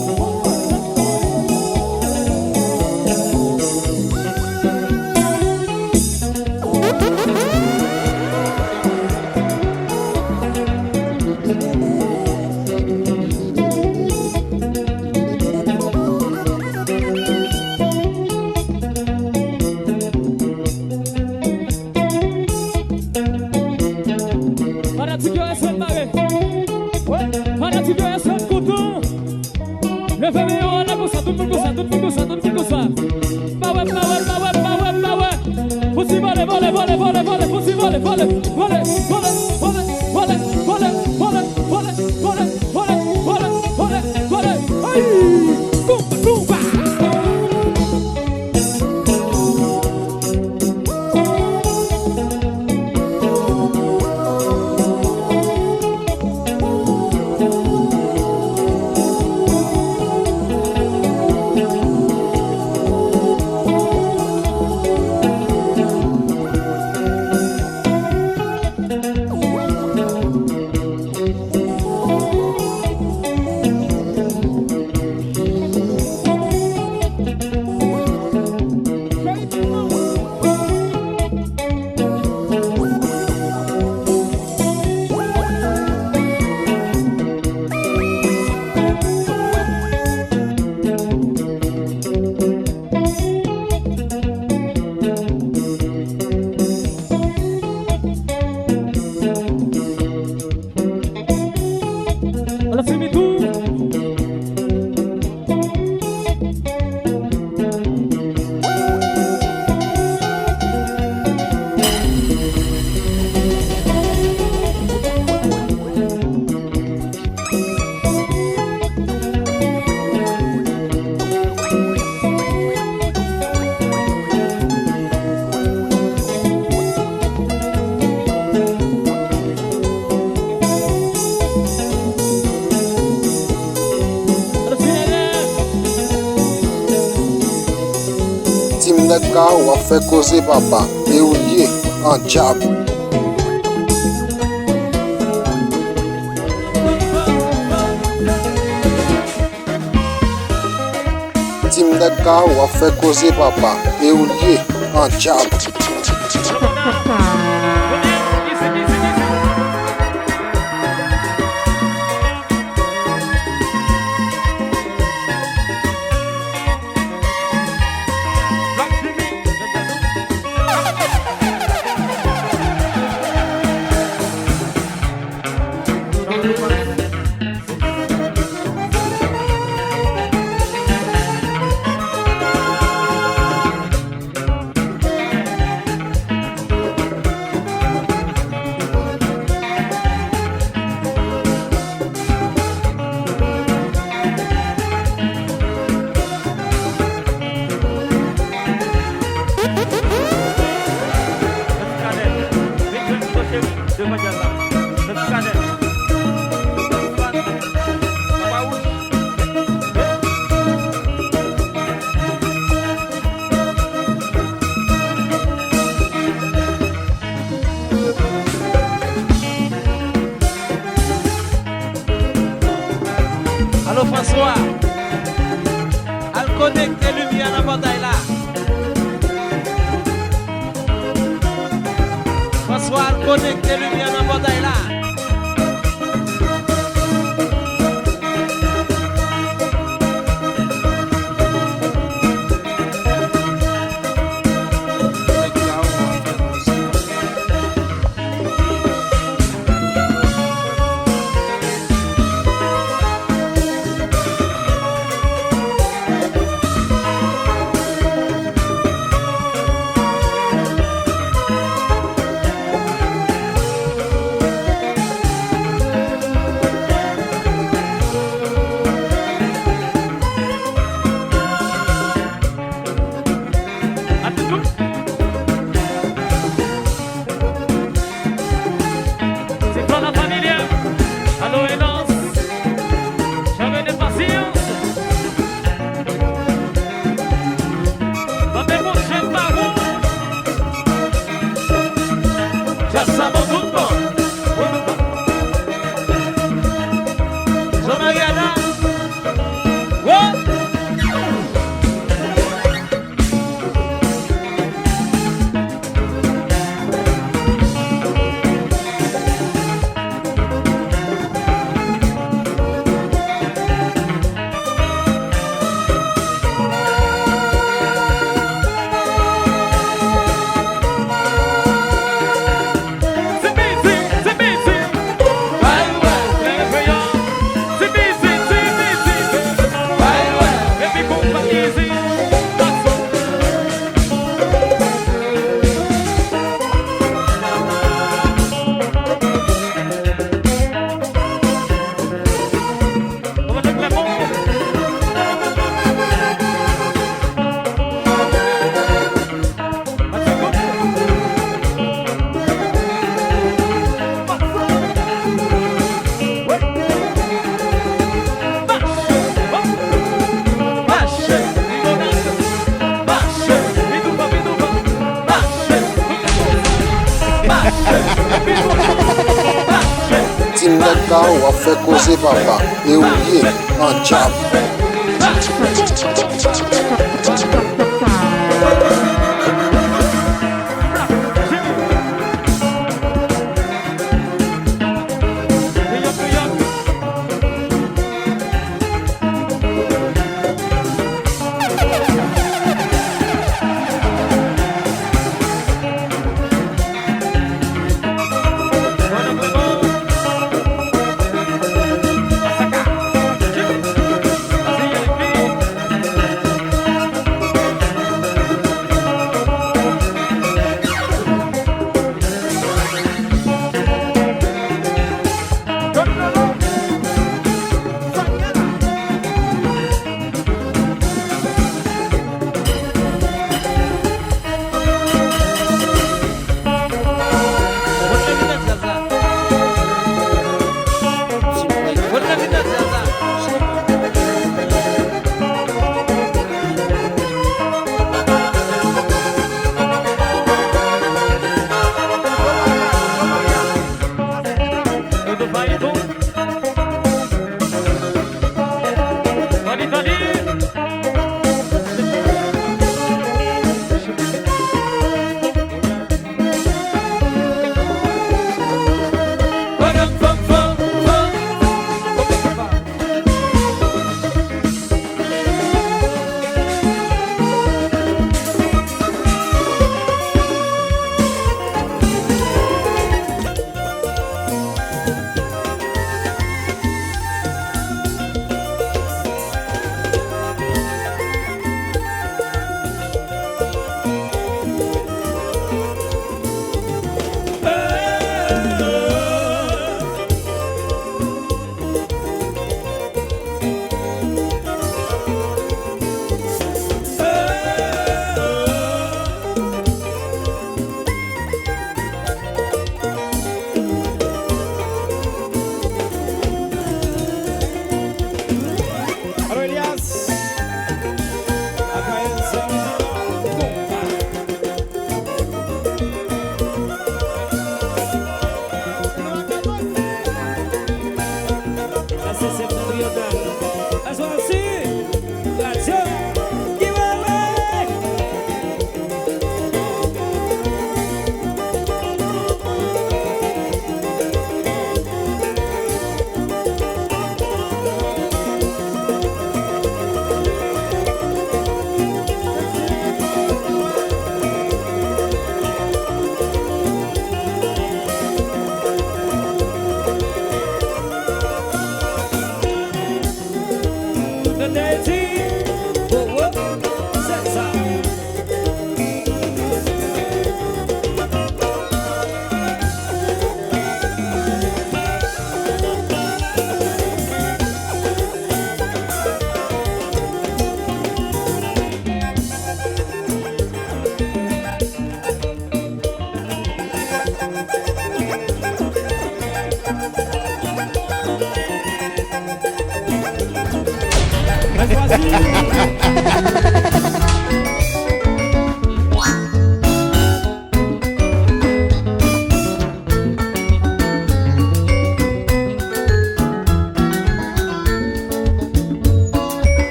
ou a fait causer papa. Et ou lié en diable. Tim de ka ou a fait causer papa. Et ou lié en diable. Allô François, al connecter lumière dans la bataille là. François, al connecter lumière dans la bataille là. Tim de ka ou a fait causer papa. Et ou lié en diable.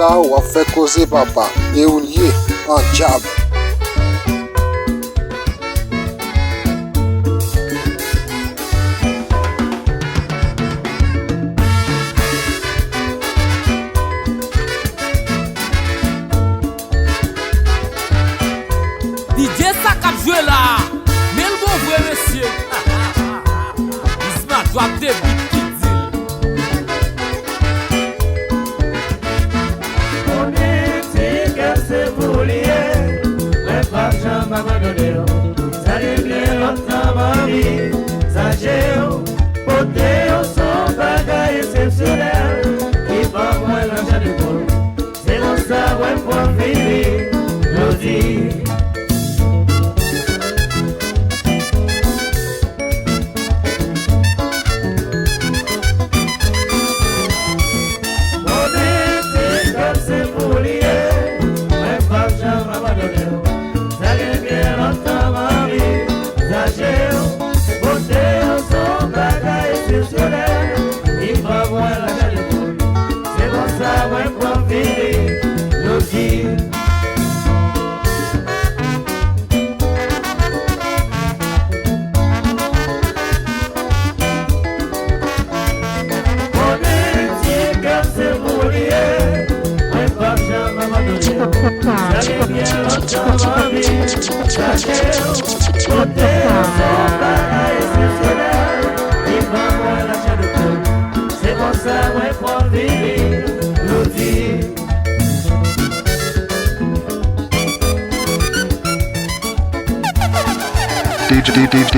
ka ou a fait causer papa. Et ou lié en diable. DJ ça cap joué là. Mais le bon vrai monsieur. Isma drop des beats qui dit. On est que c'est pour lier. Mais pas jamais abandonner. Ça devient longtemps ma vie. Ça gère. Côté au son bagage exceptionnel. Qui va moi l'argent de bon. C'est dans ça ouais pour vivre. Nous dit.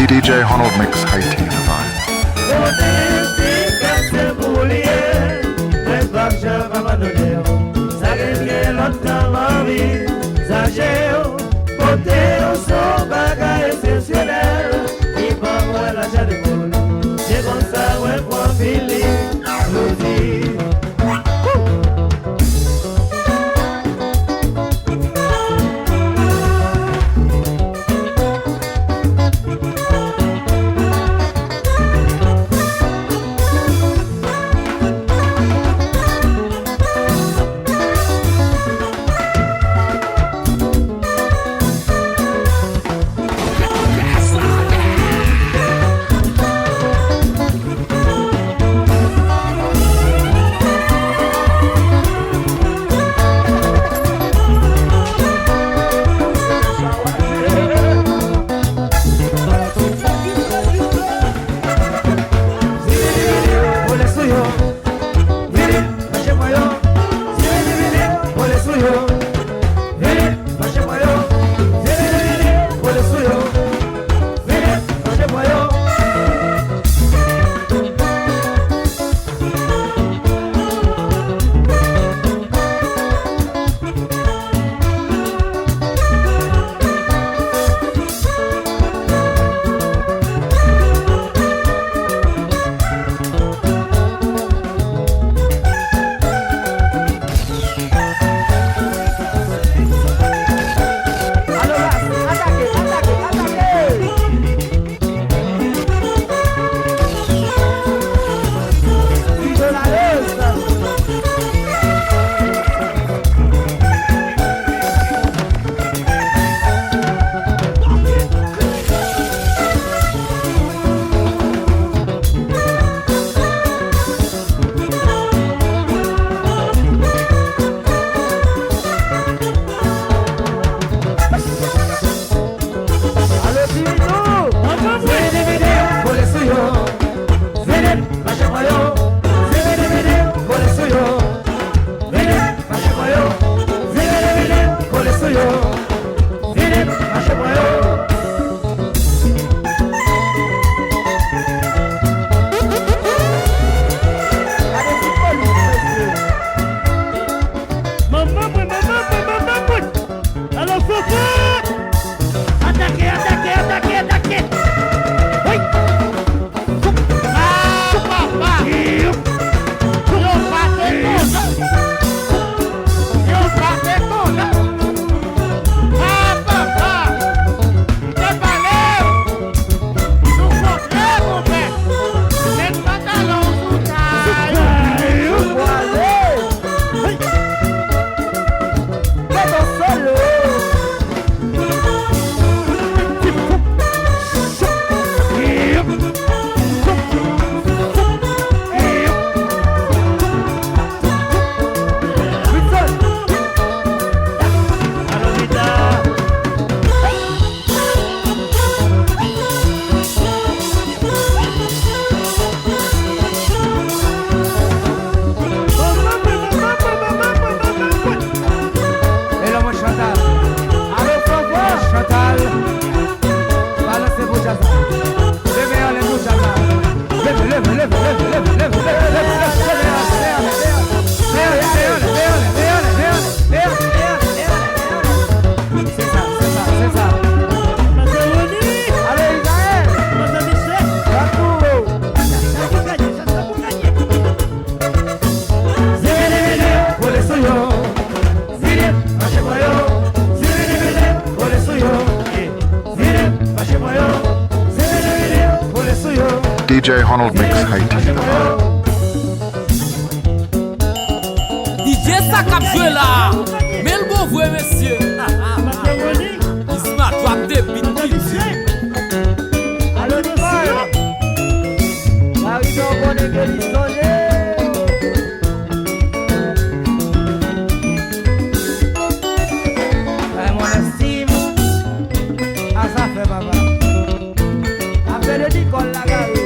DJ Honnold Mix Haiti Divine. DJ Ronald Mix Haiti. DJ ça cap joué là. Mais le bon vrai monsieur. Isma toi t'es petit. Allô Nicole. Marie non connaît que l'histoire. Mon estime. À ça fait papa. Après le Nicole la gare.